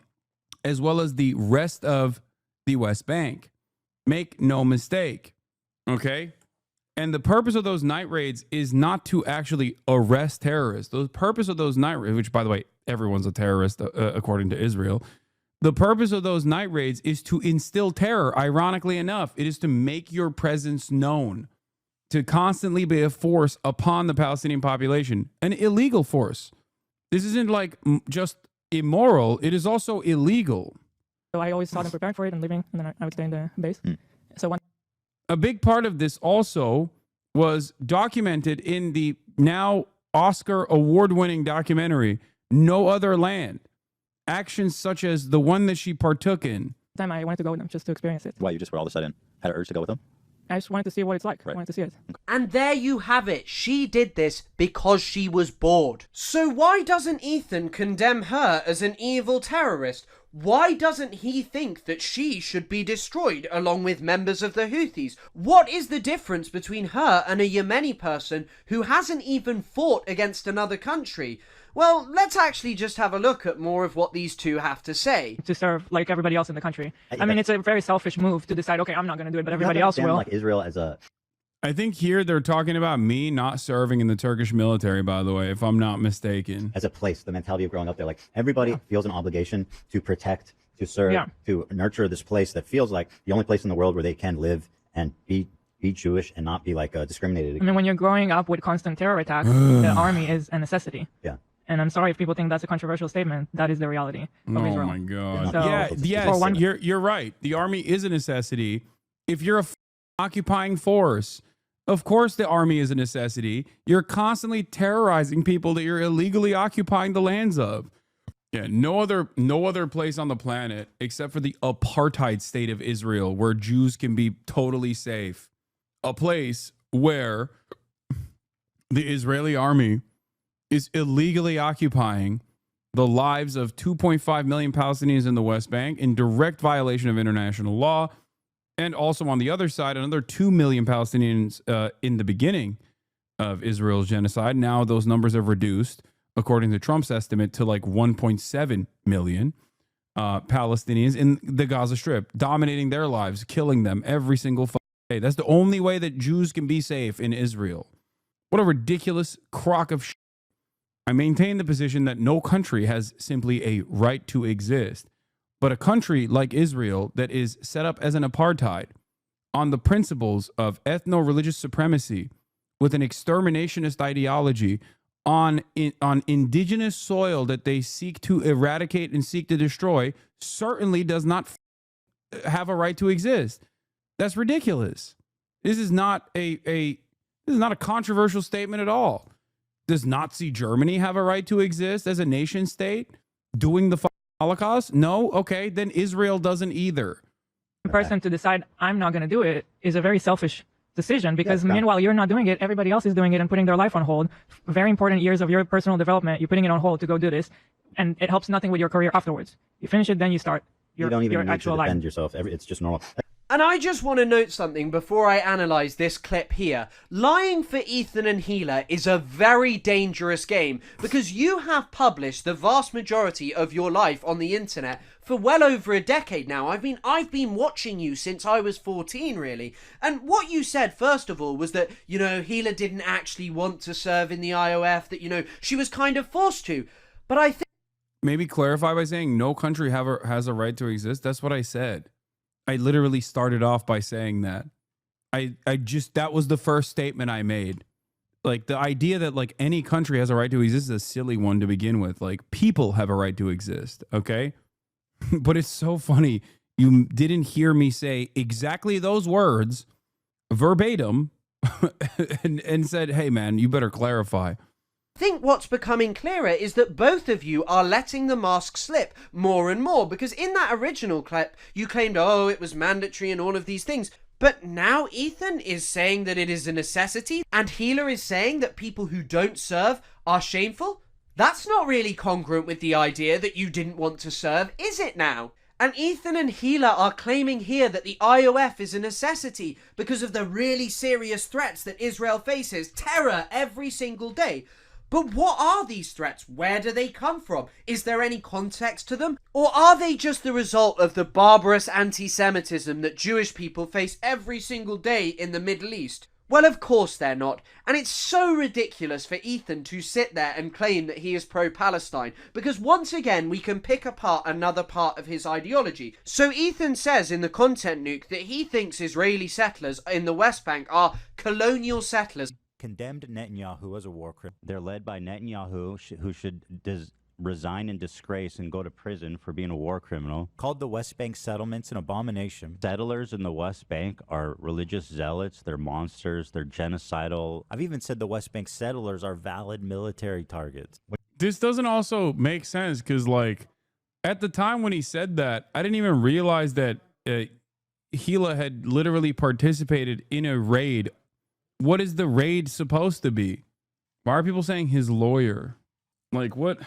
as well as the rest of the West Bank. Make no mistake, okay? And the purpose of those night raids is not to actually arrest terrorists. The purpose of those night raids, which, by the way, everyone's a terrorist according to Israel. The purpose of those night raids is to instill terror. Ironically enough, it is to make your presence known, to constantly be a force upon the Palestinian population, an illegal force. This isn't like just immoral. It is also illegal. So I always saw them preparing for it and leaving, and then I would stay in the base. So when a big part of this also was documented in the now Oscar award-winning documentary, No Other Land. Actions such as the one that she partook in. Time I wanted to go with them just to experience it. Why, you just were all of a sudden had an urge to go with them? I just wanted to see what it's like. I wanted to see it. And there you have it. She did this because she was bored. So why doesn't Ethan condemn her as an evil terrorist? Why doesn't he think that she should be destroyed along with members of the Houthis? What is the difference between her and a Yemeni person who hasn't even fought against another country? Well, let's actually just have a look at more of what these two have to say. To serve like everybody else in the country. I mean, it's a very selfish move to decide, okay, I'm not going to do it, but everybody else will. Like Israel as a... I think here they're talking about me not serving in the Turkish military, by the way, if I'm not mistaken. As a place, the mentality of growing up there, like everybody feels an obligation to protect, to serve, to nurture this place that feels like the only place in the world where they can live and be Jewish and not be like discriminated against. I mean, when you're growing up with constant terror attacks, the army is a necessity. Yeah. And I'm sorry if people think that's a controversial statement. That is the reality of Israel. Oh my God. So, you're right. The army is a necessity. If you're a occupying force, of course the army is a necessity. You're constantly terrorizing people that you're illegally occupying the lands of. Yeah, no other place on the planet except for the apartheid state of Israel where Jews can be totally safe. A place where the Israeli army is illegally occupying the lives of 2.5 million Palestinians in the West Bank in direct violation of international law. And also on the other side, another 2 million Palestinians in the beginning of Israel's genocide. Now those numbers have reduced, according to Trump's estimate, to like 1.7 million Palestinians in the Gaza Strip, dominating their lives, killing them every single day. That's the only way that Jews can be safe in Israel. What a ridiculous crock of shit. I maintain the position that no country has simply a right to exist, but a country like Israel that is set up as an apartheid on the principles of ethno-religious supremacy with an exterminationist ideology on indigenous soil that they seek to eradicate and seek to destroy certainly does not have a right to exist. That's ridiculous. This is not a controversial statement at all. Does Nazi Germany have a right to exist as a nation state doing the Holocaust? No? Okay, then Israel doesn't either. The person to decide I'm not going to do it is a very selfish decision because meanwhile you're not doing it, everybody else is doing it and putting their life on hold. Very important years of your personal development, you're putting it on hold to go do this, and it helps nothing with your career afterwards. You finish it, then you start your, you don't even your need actual to defend life. yourself. It's just normal. And I just want to note something before I analyse this clip here. Lying for Ethan and Hila is a very dangerous game because you have published the vast majority of your life on the internet for well over a decade now. I've been watching you since I was 14, really. And what you said, first of all, was that, you know, Hila didn't actually want to serve in the IOF, that, you know, she was kind of forced to. But I think... Maybe clarify by saying no country has a right to exist. That's what I said. I literally started off by saying that. I just, that was the first statement I made. Like the idea that like any country has a right to exist is a silly one to begin with. Like people have a right to exist, okay? But it's so funny. You didn't hear me say exactly those words verbatim and said, hey man, you better clarify. I think what's becoming clearer is that both of you are letting the mask slip more and more, because in that original clip you claimed, oh, it was mandatory and all of these things, but now Ethan is saying that it is a necessity, and Gila is saying that people who don't serve are shameful. That's not really congruent with the idea that you didn't want to serve, is it now? And Ethan and Gila are claiming here that the IOF is a necessity because of the really serious threats that Israel faces, terror every single day. But what are these threats? Where do they come from? Is there any context to them? Or are they just the result of the barbarous anti-Semitism that Jewish people face every single day in the Middle East? Well, of course they're not. And it's so ridiculous for Ethan to sit there and claim that he is pro-Palestine, because once again we can pick apart another part of his ideology. So Ethan says in the content nuke that he thinks Israeli settlers in the West Bank are colonial settlers. Condemned Netanyahu as a war criminal. They're led by Netanyahu, who should resign in disgrace and go to prison for being a war criminal. Called the West Bank settlements an abomination. Settlers in the West Bank are religious zealots. They're monsters. They're genocidal. I've even said the West Bank settlers are valid military targets. This doesn't also make sense because, like, at the time when he said that, I didn't even realize that Gila had literally participated in a raid. What is the raid supposed to be? Why are people saying his lawyer? Like, what?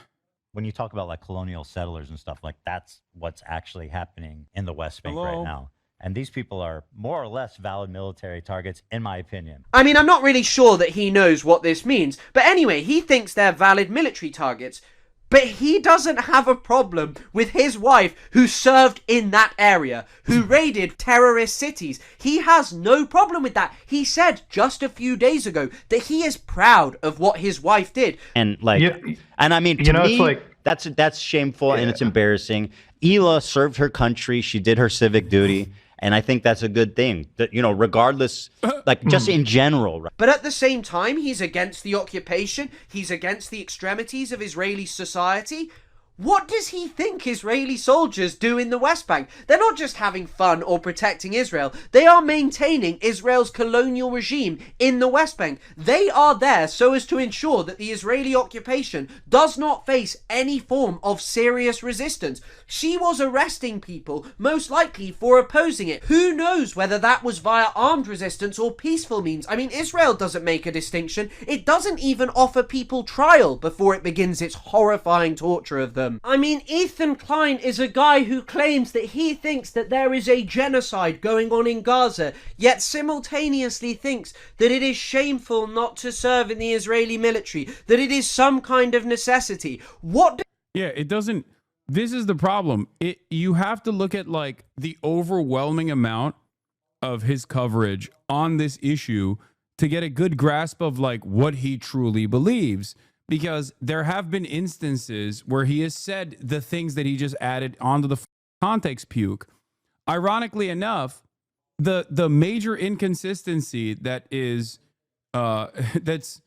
When you talk about like colonial settlers and stuff, like that's what's actually happening in the West Bank right now. And these people are more or less valid military targets, in my opinion. I mean, I'm not really sure that he knows what this means. But anyway, he thinks they're valid military targets. But he doesn't have a problem with his wife who served in that area, who raided terrorist cities. He has no problem with that. He said just a few days ago that he is proud of what his wife did. And like, and I mean, to me, it's like, that's shameful and it's embarrassing. Hila served her country. She did her civic duty. And I think that's a good thing, that, you know, regardless, like just in general. Right? But at the same time, he's against the occupation. He's against the extremities of Israeli society. What does he think Israeli soldiers do in the West Bank? They're not just having fun or protecting Israel. They are maintaining Israel's colonial regime in the West Bank. They are there so as to ensure that the Israeli occupation does not face any form of serious resistance. She was arresting people, most likely for opposing it. Who knows whether that was via armed resistance or peaceful means? I mean, Israel doesn't make a distinction. It doesn't even offer people trial before it begins its horrifying torture of them. I mean, Ethan Klein is a guy who claims that he thinks that there is a genocide going on in Gaza, yet simultaneously thinks that it is shameful not to serve in the Israeli military, that it is some kind of necessity. Yeah, it doesn't. This is the problem. You have to look at like the overwhelming amount of his coverage on this issue to get a good grasp of like what he truly believes. Because there have been instances where he has said the things that he just added onto the context puke. Ironically enough, the major inconsistency that is that's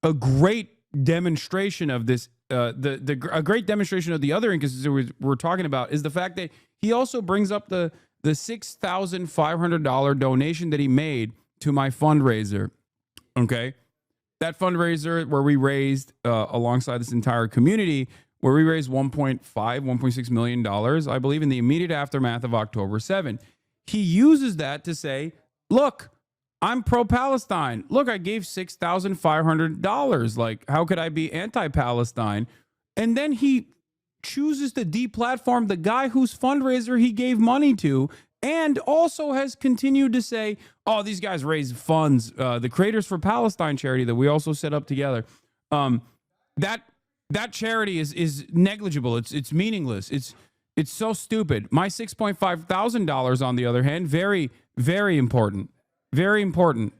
a great demonstration of this, a great demonstration of the other inconsistency we're talking about is the fact that he also brings up the $6,500 donation that he made to my fundraiser. Okay. That fundraiser where we raised, alongside this entire community, where we raised $1.6 million, I believe, in the immediate aftermath of October 7. He uses that to say, look, I'm pro-Palestine. Look, I gave $6,500. Like, how could I be anti-Palestine? And then he chooses to deplatform the guy whose fundraiser he gave money to, and also has continued to say, oh, these guys raise funds, the Creators for Palestine charity that we also set up together. That charity is negligible. It's meaningless. It's so stupid. My $6.5 thousand, on the other hand, very, very important. Very important.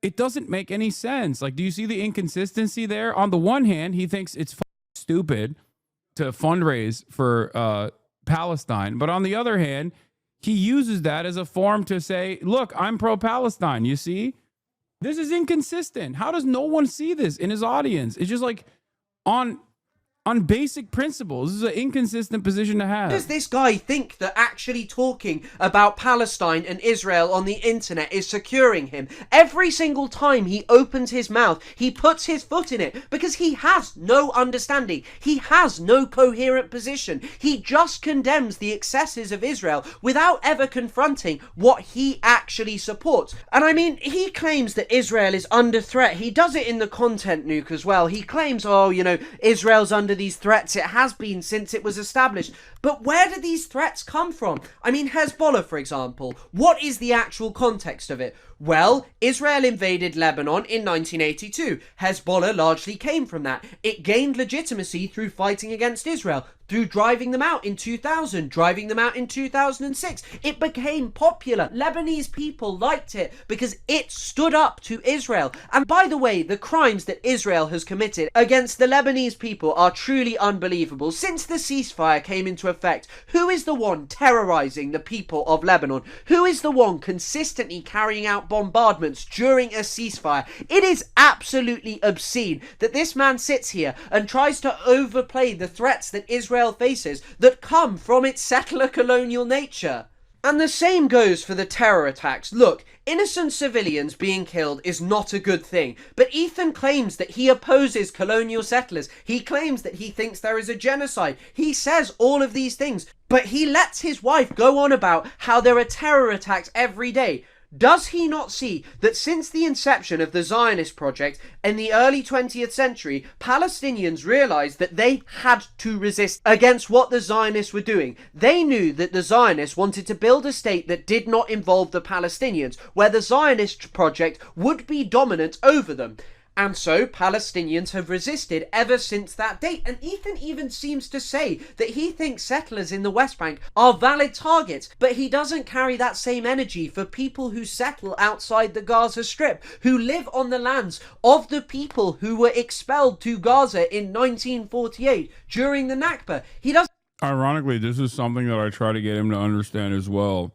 It doesn't make any sense. Like, do you see the inconsistency there? On the one hand, he thinks it's stupid to fundraise for Palestine. But on the other hand, he uses that as a form to say, look, I'm pro-Palestine. You see? This is inconsistent. How does no one see this in his audience? It's just like on basic principles. This is an inconsistent position to have. Does this guy think that actually talking about Palestine and Israel on the internet is securing him? Every single time he opens his mouth, he puts his foot in it because he has no understanding. He has no coherent position. He just condemns the excesses of Israel without ever confronting what he actually supports. And I mean, he claims that Israel is under threat. He does it in the content nuke as well. He claims, oh, you know, Israel's under these threats. It has been since it was established. But where do these threats come from? I mean, Hezbollah, for example, what is the actual context of it? Well, Israel invaded Lebanon in 1982. Hezbollah largely came from that. It gained legitimacy through fighting against Israel, through driving them out in 2000, driving them out in 2006. It became popular. Lebanese people liked it because it stood up to Israel. And by the way, the crimes that Israel has committed against the Lebanese people are truly unbelievable. Since the ceasefire came into effect, who is the one terrorizing the people of Lebanon? Who is the one consistently carrying out bombardments during a ceasefire? It is absolutely obscene that this man sits here and tries to overplay the threats that Israel faces that come from its settler colonial nature. And the same goes for the terror attacks. Look, innocent civilians being killed is not a good thing, but Ethan claims that he opposes colonial settlers. He claims that he thinks there is a genocide. He says all of these things, but he lets his wife go on about how there are terror attacks every day. Does he not see that since the inception of the Zionist project in the early 20th century, Palestinians realized that they had to resist against what the Zionists were doing? They knew that the Zionists wanted to build a state that did not involve the Palestinians, where the Zionist project would be dominant over them. And so Palestinians have resisted ever since that date. And Ethan even seems to say that he thinks settlers in the West Bank are valid targets, but he doesn't carry that same energy for people who settle outside the Gaza Strip, who live on the lands of the people who were expelled to Gaza in 1948 during the Nakba. He Ironically, this is something that I try to get him to understand as well.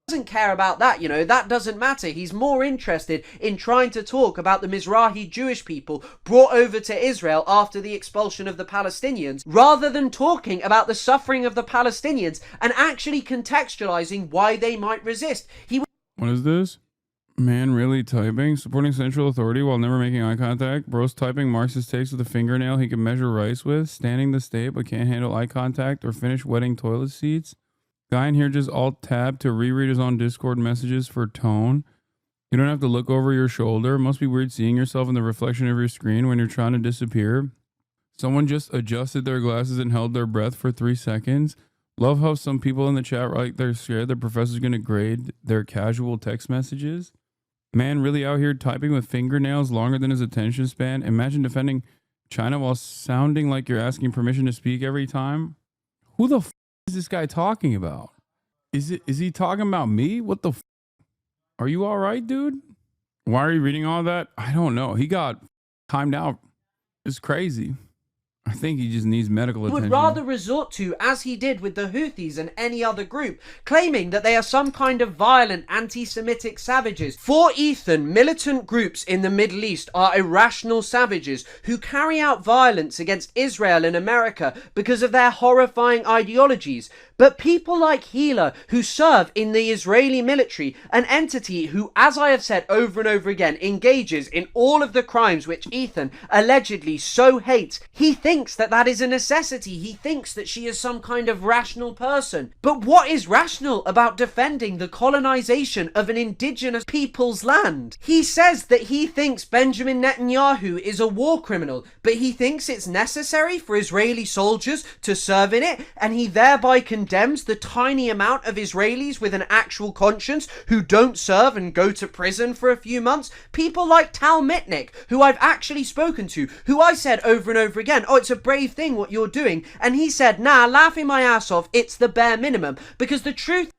Doesn't care about that, you know, that doesn't matter. He's more interested in trying to talk about the Mizrahi Jewish people brought over to Israel after the expulsion of the Palestinians, rather than talking about the suffering of the Palestinians and actually contextualizing why they might resist. What is this? Man really typing, supporting central authority while never making eye contact. Bro's typing Marxist takes with a fingernail he can measure rice with, standing the state but can't handle eye contact or finish wetting toilet seats. Guy in here just alt-tab to reread his own Discord messages for tone. You don't have to look over your shoulder. It must be weird seeing yourself in the reflection of your screen when you're trying to disappear. Someone just adjusted their glasses and held their breath for 3 seconds. Love how some people in the chat are like they're scared their professor's going to grade their casual text messages. Man really out here typing with fingernails longer than his attention span. Imagine defending China while sounding like you're asking permission to speak every time. Who the is this guy talking about? Is he talking about me? What the are you all right, dude? Why are you reading all that? I don't know. He got timed out. It's crazy. I think he just needs medical attention. Would rather resort to, as he did with the Houthis and any other group, claiming that they are some kind of violent anti-Semitic savages. For Ethan, militant groups in the Middle East are irrational savages who carry out violence against Israel and America because of their horrifying ideologies. But people like Hila, who serve in the Israeli military, an entity who, as I have said over and over again, engages in all of the crimes which Ethan allegedly so hates, he thinks that that is a necessity. He thinks that she is some kind of rational person. But what is rational about defending the colonization of an indigenous people's land? He says that he thinks Benjamin Netanyahu is a war criminal, but he thinks it's necessary for Israeli soldiers to serve in it, and he thereby condemns the tiny amount of Israelis with an actual conscience who don't serve and go to prison for a few months. People like Tal Mitnick, who I've actually spoken to, who I said over and over again, oh, it's a brave thing what you're doing, and he said, nah, laughing my ass off, it's the bare minimum, because the truth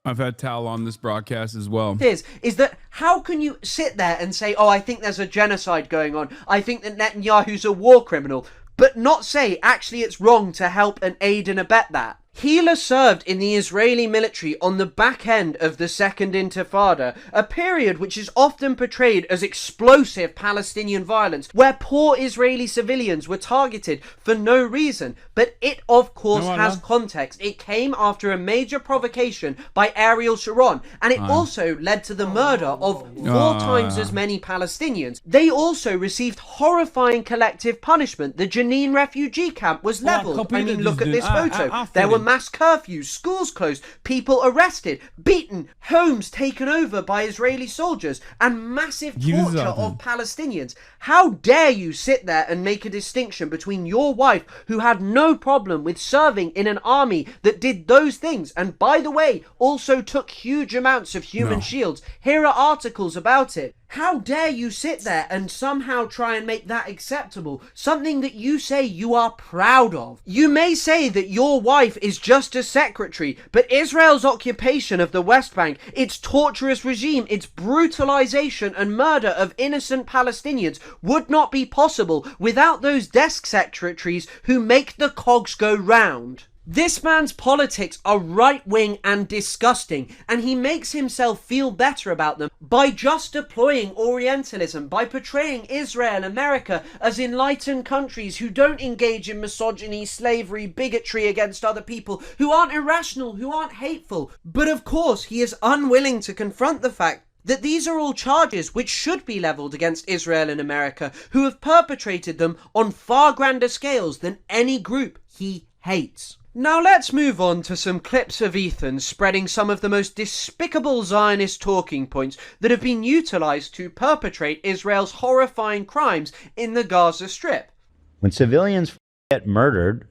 I've had Tal on this broadcast as well. Is that how can you sit there and say, oh, I think there's a genocide going on, I think that Netanyahu's a war criminal, but not say actually it's wrong to help and aid and abet that? Hila served in the Israeli military on the back end of the Second Intifada, a period which is often portrayed as explosive Palestinian violence, where poor Israeli civilians were targeted for no reason. But it, of course, has context. It came after a major provocation by Ariel Sharon, and it also led to the murder of 4 times as many Palestinians. They also received horrifying collective punishment. The Jenin refugee camp was leveled. I mean, look at this photo. There were mass curfews, schools closed, people arrested, beaten, homes taken over by Israeli soldiers, and massive torture of Palestinians. How dare you sit there and make a distinction between your wife, who had no problem with serving in an army that did those things, and by the way, also took huge amounts of human shields. Here are articles about it. How dare you sit there and somehow try and make that acceptable, something that you say you are proud of. You may say that your wife is just a secretary, but Israel's occupation of the West Bank, its torturous regime, its brutalization and murder of innocent Palestinians would not be possible without those desk secretaries who make the cogs go round. This man's politics are right-wing and disgusting, and he makes himself feel better about them by just deploying Orientalism, by portraying Israel, America as enlightened countries who don't engage in misogyny, slavery, bigotry against other people, who aren't irrational, who aren't hateful. But of course, he is unwilling to confront the fact that these are all charges which should be levelled against Israel and America, who have perpetrated them on far grander scales than any group he hates. Now let's move on to some clips of Ethan spreading some of the most despicable Zionist talking points that have been utilised to perpetrate Israel's horrifying crimes in the Gaza Strip. When civilians get murdered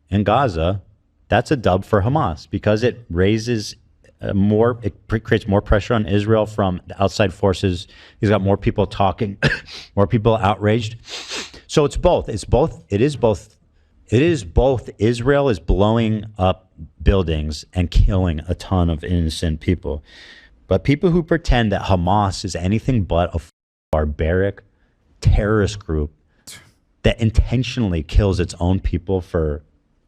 in Gaza, that's a dub for Hamas because it raises it creates more pressure on Israel from the outside forces. He's got more people talking, more people outraged. So it's both. It is both Israel is blowing up buildings and killing a ton of innocent people. But people who pretend that Hamas is anything but a barbaric terrorist group that intentionally kills its own people for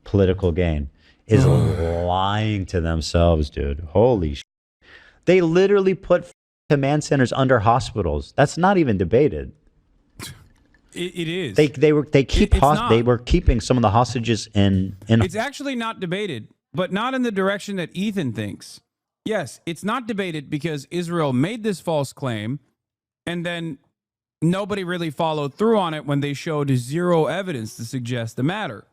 political gain is lying to themselves, dude. Holy shit. They literally put command centers under hospitals. That's not even debated. It is. They were keeping some of the hostages in. It's actually not debated, but not in the direction that Ethan thinks. Yes, it's not debated because Israel made this false claim, and then nobody really followed through on it when they showed zero evidence to suggest the matter.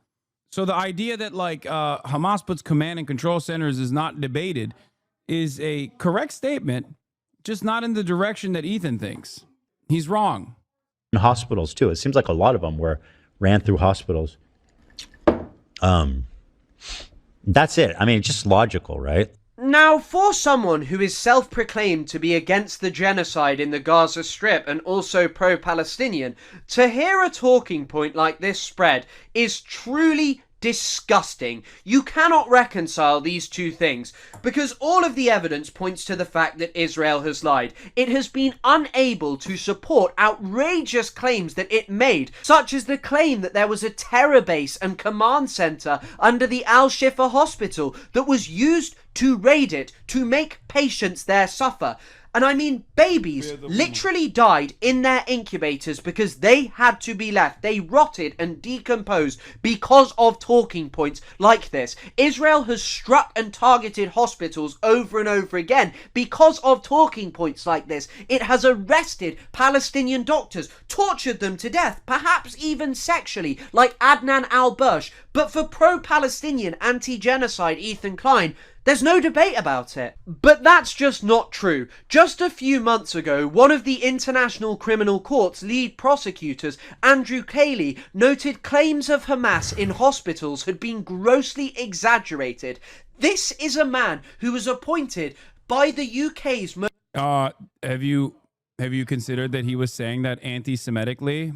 So the idea that Hamas puts command and control centers is not debated is a correct statement, just not in the direction that Ethan thinks. He's wrong. Hospitals too. It seems like a lot of them ran through hospitals. That's it. I mean, it's just logical, right? Now, for someone who is self-proclaimed to be against the genocide in the Gaza Strip and also pro-Palestinian, to hear a talking point like this spread is truly disgusting. You cannot reconcile these two things because all of the evidence points to the fact that Israel has lied. It has been unable to support outrageous claims that it made, such as the claim that there was a terror base and command center under the Al-Shifa hospital that was used to raid it to make patients there suffer. And I mean, babies literally died in their incubators because they had to be left. They rotted and decomposed because of talking points like this. Israel has struck and targeted hospitals over and over again because of talking points like this. It has arrested Palestinian doctors, tortured them to death, perhaps even sexually, like Adnan al-Bursh. But for pro-Palestinian anti-genocide Ethan Klein, there's no debate about it. But that's just not true. Just a few months ago, one of the International Criminal Court's lead prosecutors, Andrew Cayley, noted claims of Hamas in hospitals had been grossly exaggerated. This is a man who was appointed by the UK's have you considered that he was saying that anti-Semitically?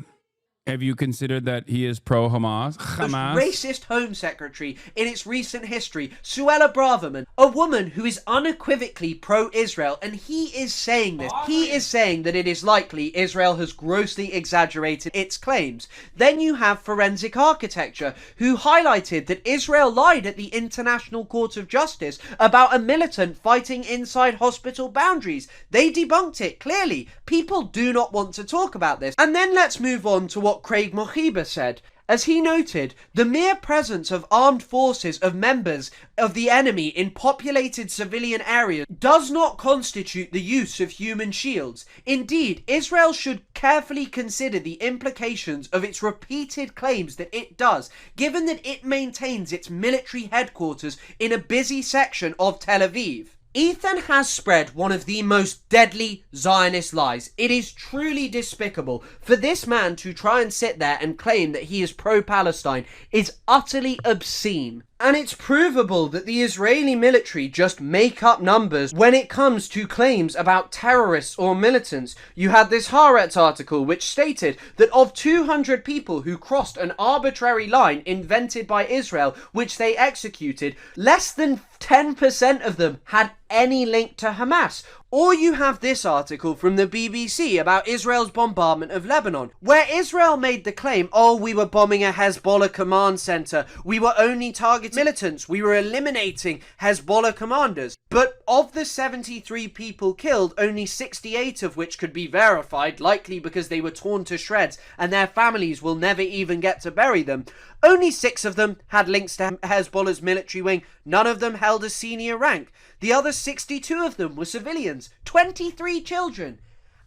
Have you considered that he is pro-Hamas? Most racist Home Secretary in its recent history, Suella Braverman, a woman who is unequivocally pro-Israel, and he is saying this. He is saying that it is likely Israel has grossly exaggerated its claims. Then you have Forensic Architecture, who highlighted that Israel lied at the International Court of Justice about a militant fighting inside hospital boundaries. They debunked it, clearly. People do not want to talk about this. And then let's move on to what Craig Mohiba said. As he noted, the mere presence of armed forces of members of the enemy in populated civilian areas does not constitute the use of human shields. Indeed, Israel should carefully consider the implications of its repeated claims that it does, given that it maintains its military headquarters in a busy section of Tel Aviv. Ethan has spread one of the most deadly Zionist lies. It is truly despicable. For this man to try and sit there and claim that he is pro-Palestine is utterly obscene. And it's provable that the Israeli military just make up numbers when it comes to claims about terrorists or militants. You had this Haaretz article which stated that of 200 people who crossed an arbitrary line invented by Israel, which they executed, less than 10% of them had any link to Hamas. Or you have this article from the BBC about Israel's bombardment of Lebanon, where Israel made the claim, oh, we were bombing a Hezbollah command center, we were only targeting militants, we were eliminating Hezbollah commanders. But of the 73 people killed, only 68 of which could be verified, likely because they were torn to shreds and their families will never even get to bury them. Only 6 of them had links to Hezbollah's military wing. None of them held a senior rank. The other 62 of them were civilians, 23 children.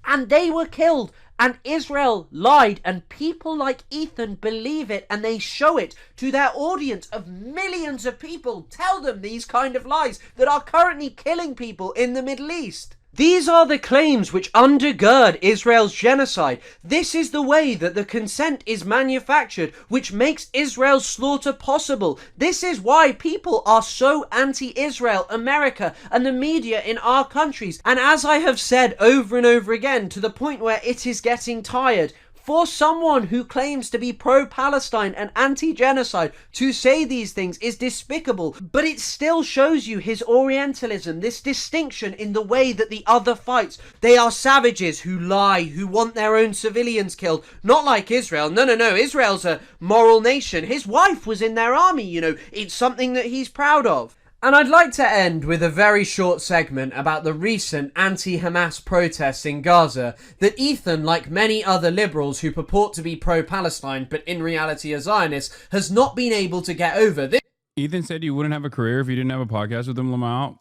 And they were killed. And Israel lied, and people like Ethan believe it, and they show it to their audience of millions of people. Tell them these kind of lies that are currently killing people in the Middle East. These are the claims which undergird Israel's genocide. This is the way that the consent is manufactured, which makes Israel's slaughter possible. This is why people are so anti-Israel, America, and the media in our countries. And as I have said over and over again, to the point where it is getting tired, for someone who claims to be pro-Palestine and anti-genocide to say these things is despicable, but it still shows you his Orientalism, this distinction in the way that the other fights. They are savages who lie, who want their own civilians killed, not like Israel. No, Israel's a moral nation. His wife was in their army, it's something that he's proud of. And I'd like to end with a very short segment about the recent anti-Hamas protests in Gaza that Ethan, like many other liberals who purport to be pro-Palestine but in reality are Zionists, has not been able to get over. Ethan said you wouldn't have a career if you didn't have a podcast with him, Lamau.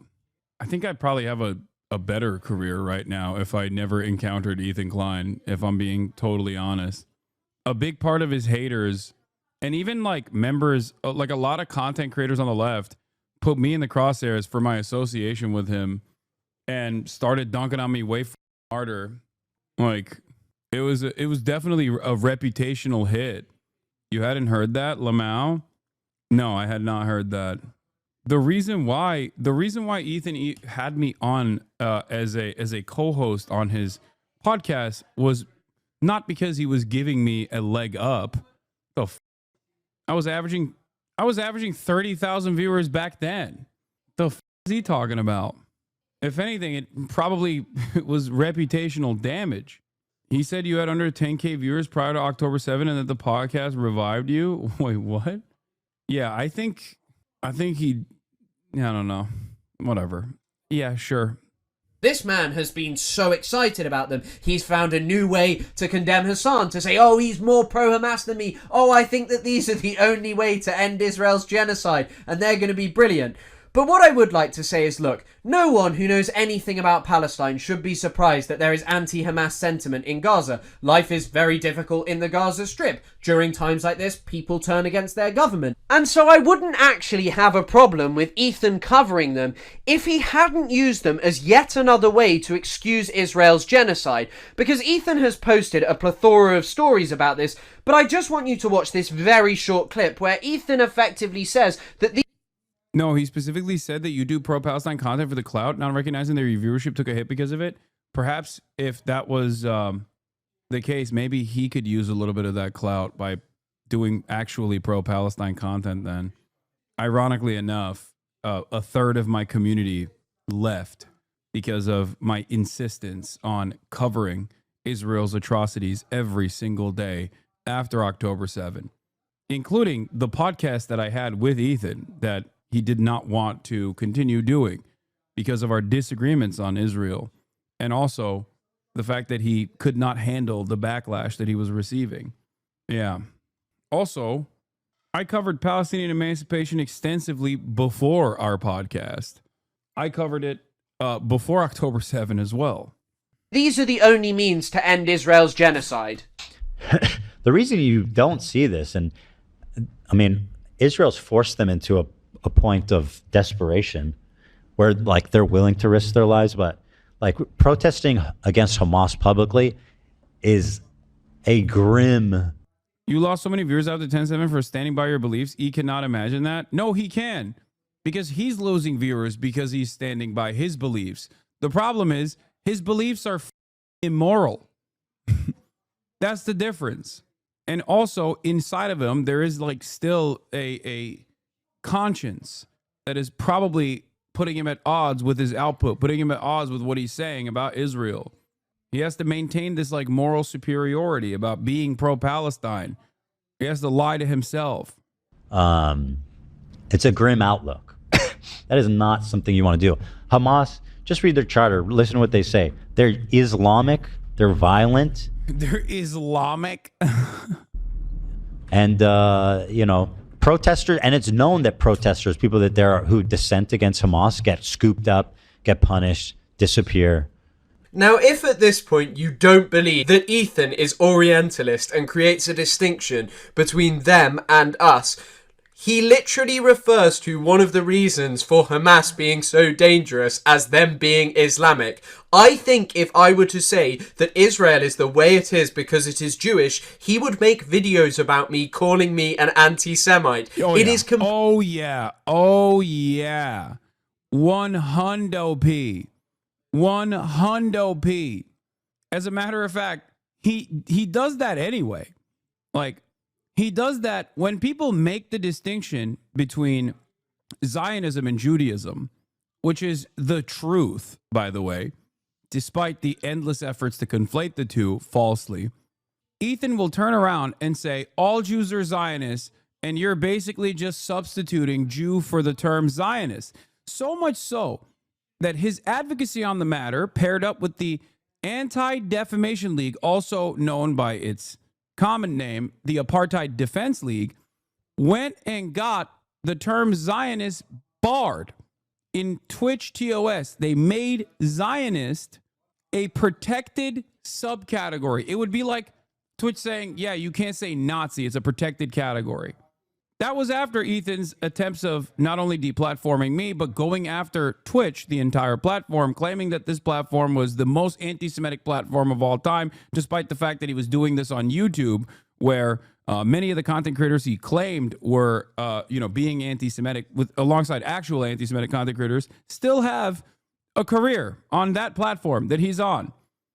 I think I'd probably have a better career right now if I never encountered Ethan Klein, if I'm being totally honest. A big part of his haters, and even like members, like a lot of content creators on the left, put me in the crosshairs for my association with him and started dunking on me way harder. Like it was definitely a reputational hit. You hadn't heard that, Lamau? No, I had not heard that. The reason why Ethan had me on as a co-host on his podcast was not because he was giving me a leg up. I was averaging 30,000 viewers back then. The f is he talking about? If anything, it probably was reputational damage. He said you had under 10K viewers prior to October 7 and that the podcast revived you. Wait, what? Yeah, I think he, I don't know. Whatever. Yeah, sure. This man has been so excited about them. He's found a new way to condemn Hasan, to say, oh, he's more pro-Hamas than me. Oh, I think that these are the only way to end Israel's genocide, and they're going to be brilliant. But what I would like to say is, look, no one who knows anything about Palestine should be surprised that there is anti-Hamas sentiment in Gaza. Life is very difficult in the Gaza Strip. During times like this, people turn against their government. And so I wouldn't actually have a problem with Ethan covering them if he hadn't used them as yet another way to excuse Israel's genocide. Because Ethan has posted a plethora of stories about this, but I just want you to watch this very short clip where Ethan effectively says that No, he specifically said that you do pro-Palestine content for the clout, not recognizing that your viewership took a hit because of it. Perhaps if that was the case, maybe he could use a little bit of that clout by doing actually pro-Palestine content then. Ironically enough, a third of my community left because of my insistence on covering Israel's atrocities every single day after October 7, including the podcast that I had with Ethan that he did not want to continue doing because of our disagreements on Israel, and also the fact that he could not handle the backlash that he was receiving. Yeah. Also, I covered Palestinian emancipation extensively before our podcast. I covered it before October 7 as well. These are the only means to end Israel's genocide. The reason you don't see this, and I mean, Israel's forced them into a point of desperation where like they're willing to risk their lives, but like protesting against Hamas publicly is a grim. You lost so many viewers after 10-7 for standing by your beliefs. He cannot imagine that. No, he can, because he's losing viewers because he's standing by his beliefs. The problem is his beliefs are immoral. That's the difference. And also inside of him, there is like still a conscience that is probably putting him at odds with his output, putting him at odds with what he's saying about Israel. He has to maintain this like moral superiority about being pro-Palestine. He has to lie to himself. It's a grim outlook. That is not something you want to do. Hamas, just read their charter. Listen to what they say. They're Islamic. They're violent. They're Islamic. And, you know, protesters, and it's known that protesters, people that who dissent against Hamas, get scooped up, get punished, disappear. Now, if at this point you don't believe that Ethan is Orientalist and creates a distinction between them and us, he literally refers to one of the reasons for Hamas being so dangerous as them being Islamic. I think if I were to say that Israel is the way it is because it is Jewish, he would make videos about me calling me an anti-Semite. Oh, It yeah. is Oh, yeah. Oh, yeah. 100p. 100p. As a matter of fact, he does that anyway. Like, he does that when people make the distinction between Zionism and Judaism, which is the truth, by the way, despite the endless efforts to conflate the two falsely. Ethan will turn around and say, all Jews are Zionists, and you're basically just substituting Jew for the term Zionist. So much so that his advocacy on the matter, paired up with the Anti-Defamation League, also known by its common name, the Apartheid Defense League, went and got the term Zionist barred in Twitch TOS. They made Zionist a protected subcategory. It would be like Twitch saying, yeah, you can't say Nazi. It's a protected category. That was after Ethan's attempts of not only deplatforming me, but going after Twitch, the entire platform, claiming that this platform was the most anti-Semitic platform of all time, despite the fact that he was doing this on YouTube, where many of the content creators he claimed were, being anti-Semitic alongside actual anti-Semitic content creators, still have a career on that platform that he's on.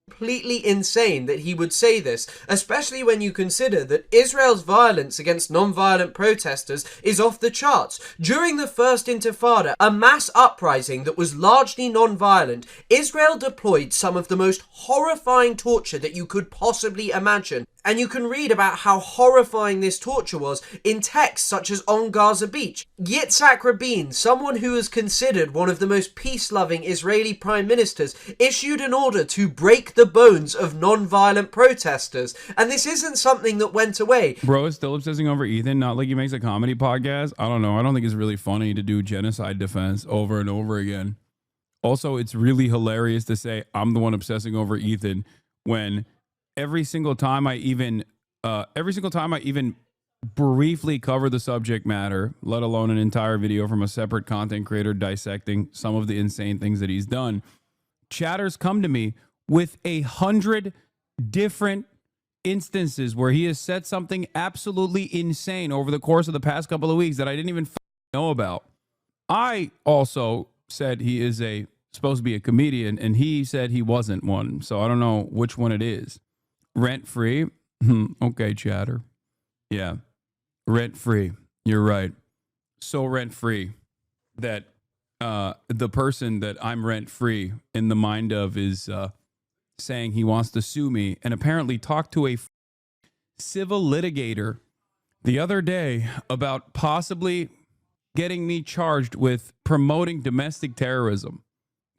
Completely insane that he would say this, especially when you consider that Israel's violence against non-violent protesters is off the charts. During the First Intifada, a mass uprising that was largely non-violent, Israel deployed some of the most horrifying torture that you could possibly imagine. And you can read about how horrifying this torture was in texts such as on Gaza Beach. Yitzhak Rabin, someone who is considered one of the most peace-loving Israeli prime ministers, issued an order to break the bones of non-violent protesters. And this isn't something that went away. Bro is still obsessing over Ethan, not like he makes a comedy podcast. I don't know. I don't think it's really funny to do genocide defense over and over again. Also, it's really hilarious to say I'm the one obsessing over Ethan when every single time I even briefly cover the subject matter, let alone an entire video from a separate content creator dissecting some of the insane things that he's done, chatters come to me with 100 different instances where he has said something absolutely insane over the course of the past couple of weeks that I didn't even know about. I also said he is supposed to be a comedian, and he said he wasn't one, so I don't know which one it is. rent free. Okay, chatter. Yeah, rent free. You're right. So rent free that the person that I'm rent free in the mind of is saying he wants to sue me and apparently talk to a civil litigator the other day about possibly getting me charged with promoting domestic terrorism.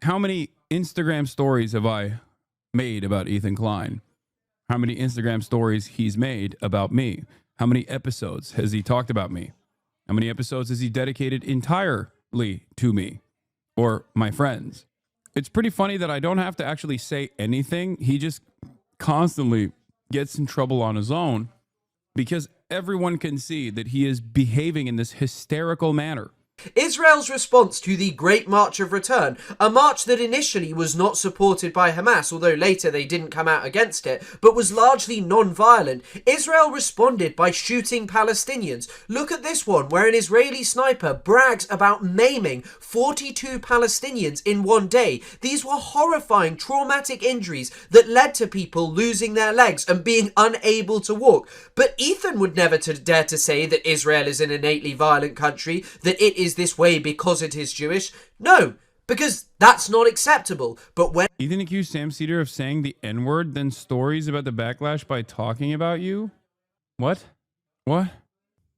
How many Instagram stories have I made about Ethan Klein? How many Instagram stories he's made about me? How many episodes has he talked about me? How many episodes has he dedicated entirely to me or my friends? It's pretty funny that I don't have to actually say anything. He just constantly gets in trouble on his own because everyone can see that he is behaving in this hysterical manner. Israel's response to the Great March of Return, a march that initially was not supported by Hamas, although later they didn't come out against it, but was largely non-violent. Israel responded by shooting Palestinians. Look at this one, where an Israeli sniper brags about maiming 42 Palestinians in one day. These were horrifying, traumatic injuries that led to people losing their legs and being unable to walk. But Ethan would never dare to say that Israel is an innately violent country, that it is this way because it is Jewish. No, because that's not acceptable. But when Ethan accused Sam Cedar of saying the N-word, then stories about the backlash by talking about you? What? When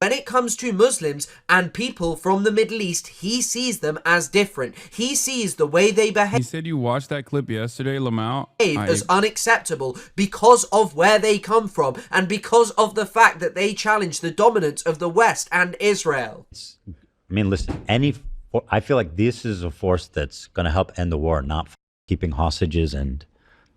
it comes to Muslims and people from the Middle East, he sees them as different. He sees the way they behave. He said you watched that clip yesterday, Lamau. As unacceptable because of where they come from and because of the fact that they challenge the dominance of the West and Israel. I mean, listen, I feel like this is a force that's going to help end the war, not keeping hostages and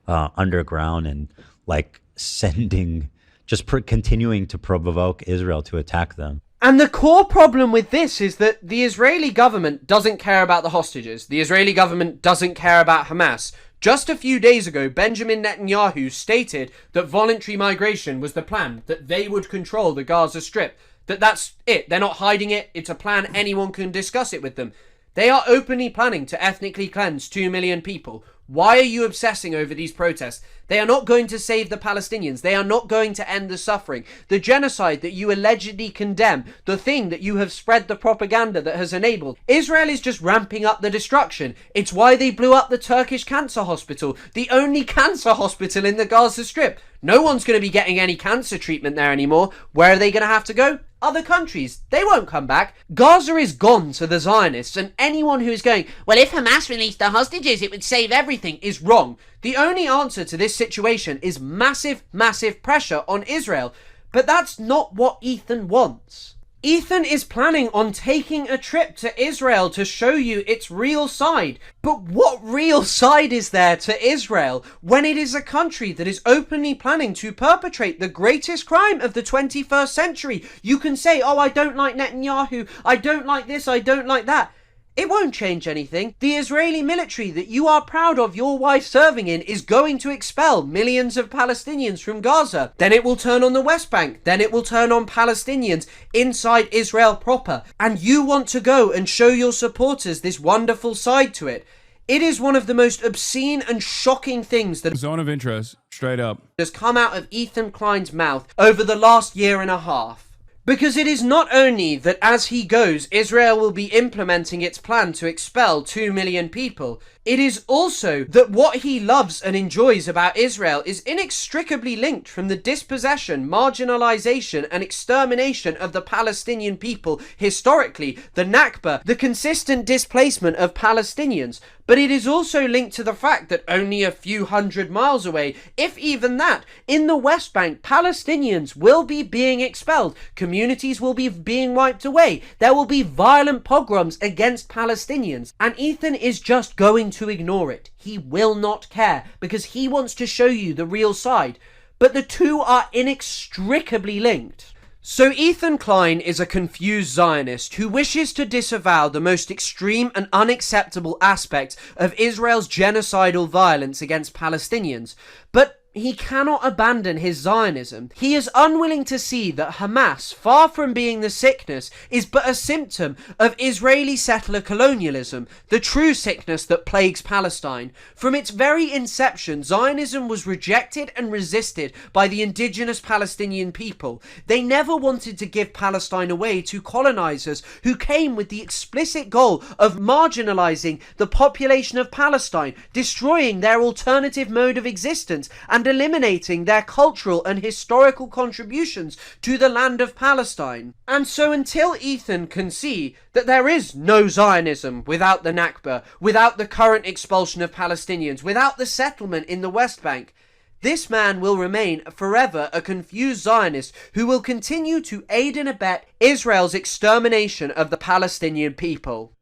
underground and like sending, just continuing to provoke Israel to attack them. And the core problem with this is that the Israeli government doesn't care about the hostages. The Israeli government doesn't care about Hamas. Just a few days ago, Benjamin Netanyahu stated that voluntary migration was the plan, that they would control the Gaza Strip. That's it. They're not hiding it. It's a plan. Anyone can discuss it with them. They are openly planning to ethnically cleanse 2 million people. Why are you obsessing over these protests? They are not going to save the Palestinians. They are not going to end the suffering. The genocide that you allegedly condemn, the thing that you have spread the propaganda that has enabled, Israel is just ramping up the destruction. It's why they blew up the Turkish cancer hospital, the only cancer hospital in the Gaza Strip. No one's going to be getting any cancer treatment there anymore. Where are they going to have to go? Other countries. They won't come back. Gaza is gone to the Zionists, and anyone who is going, well, if Hamas released the hostages, it would save everything, is wrong. The only answer to this situation is massive, massive pressure on Israel. But that's not what Ethan wants. Ethan is planning on taking a trip to Israel to show you its real side. But what real side is there to Israel when it is a country that is openly planning to perpetrate the greatest crime of the 21st century? You can say, oh, I don't like Netanyahu, I don't like this, I don't like that. It won't change anything. The Israeli military that you are proud of your wife serving in is going to expel millions of Palestinians from Gaza. Then it will turn on the West Bank. Then it will turn on Palestinians inside Israel proper. And you want to go and show your supporters this wonderful side to it. It is one of the most obscene and shocking things that Zone of interest, straight up, has come out of Ethan Klein's mouth over the last year and a half. Because it is not only that as he goes, Israel will be implementing its plan to expel 2 million people, it is also that what he loves and enjoys about Israel is inextricably linked from the dispossession, marginalization, and extermination of the Palestinian people historically, the Nakba, the consistent displacement of Palestinians. But it is also linked to the fact that only a few hundred miles away, if even that, in the West Bank, Palestinians will be being expelled. Communities will be being wiped away. There will be violent pogroms against Palestinians. And Ethan is just going to ignore it. He will not care because he wants to show you the real side. But the two are inextricably linked. So Ethan Klein is a confused Zionist who wishes to disavow the most extreme and unacceptable aspect of Israel's genocidal violence against Palestinians. But He cannot abandon his Zionism. He is unwilling to see that Hamas, far from being the sickness, is but a symptom of Israeli settler colonialism, the true sickness that plagues Palestine. From its very inception, Zionism was rejected and resisted by the indigenous Palestinian people. They never wanted to give Palestine away to colonizers who came with the explicit goal of marginalizing the population of Palestine, destroying their alternative mode of existence, and eliminating their cultural and historical contributions to the land of Palestine. And so until Ethan can see that there is no Zionism without the Nakba, without the current expulsion of Palestinians, without the settlement in the West Bank, this man will remain forever a confused Zionist who will continue to aid and abet Israel's extermination of the Palestinian people.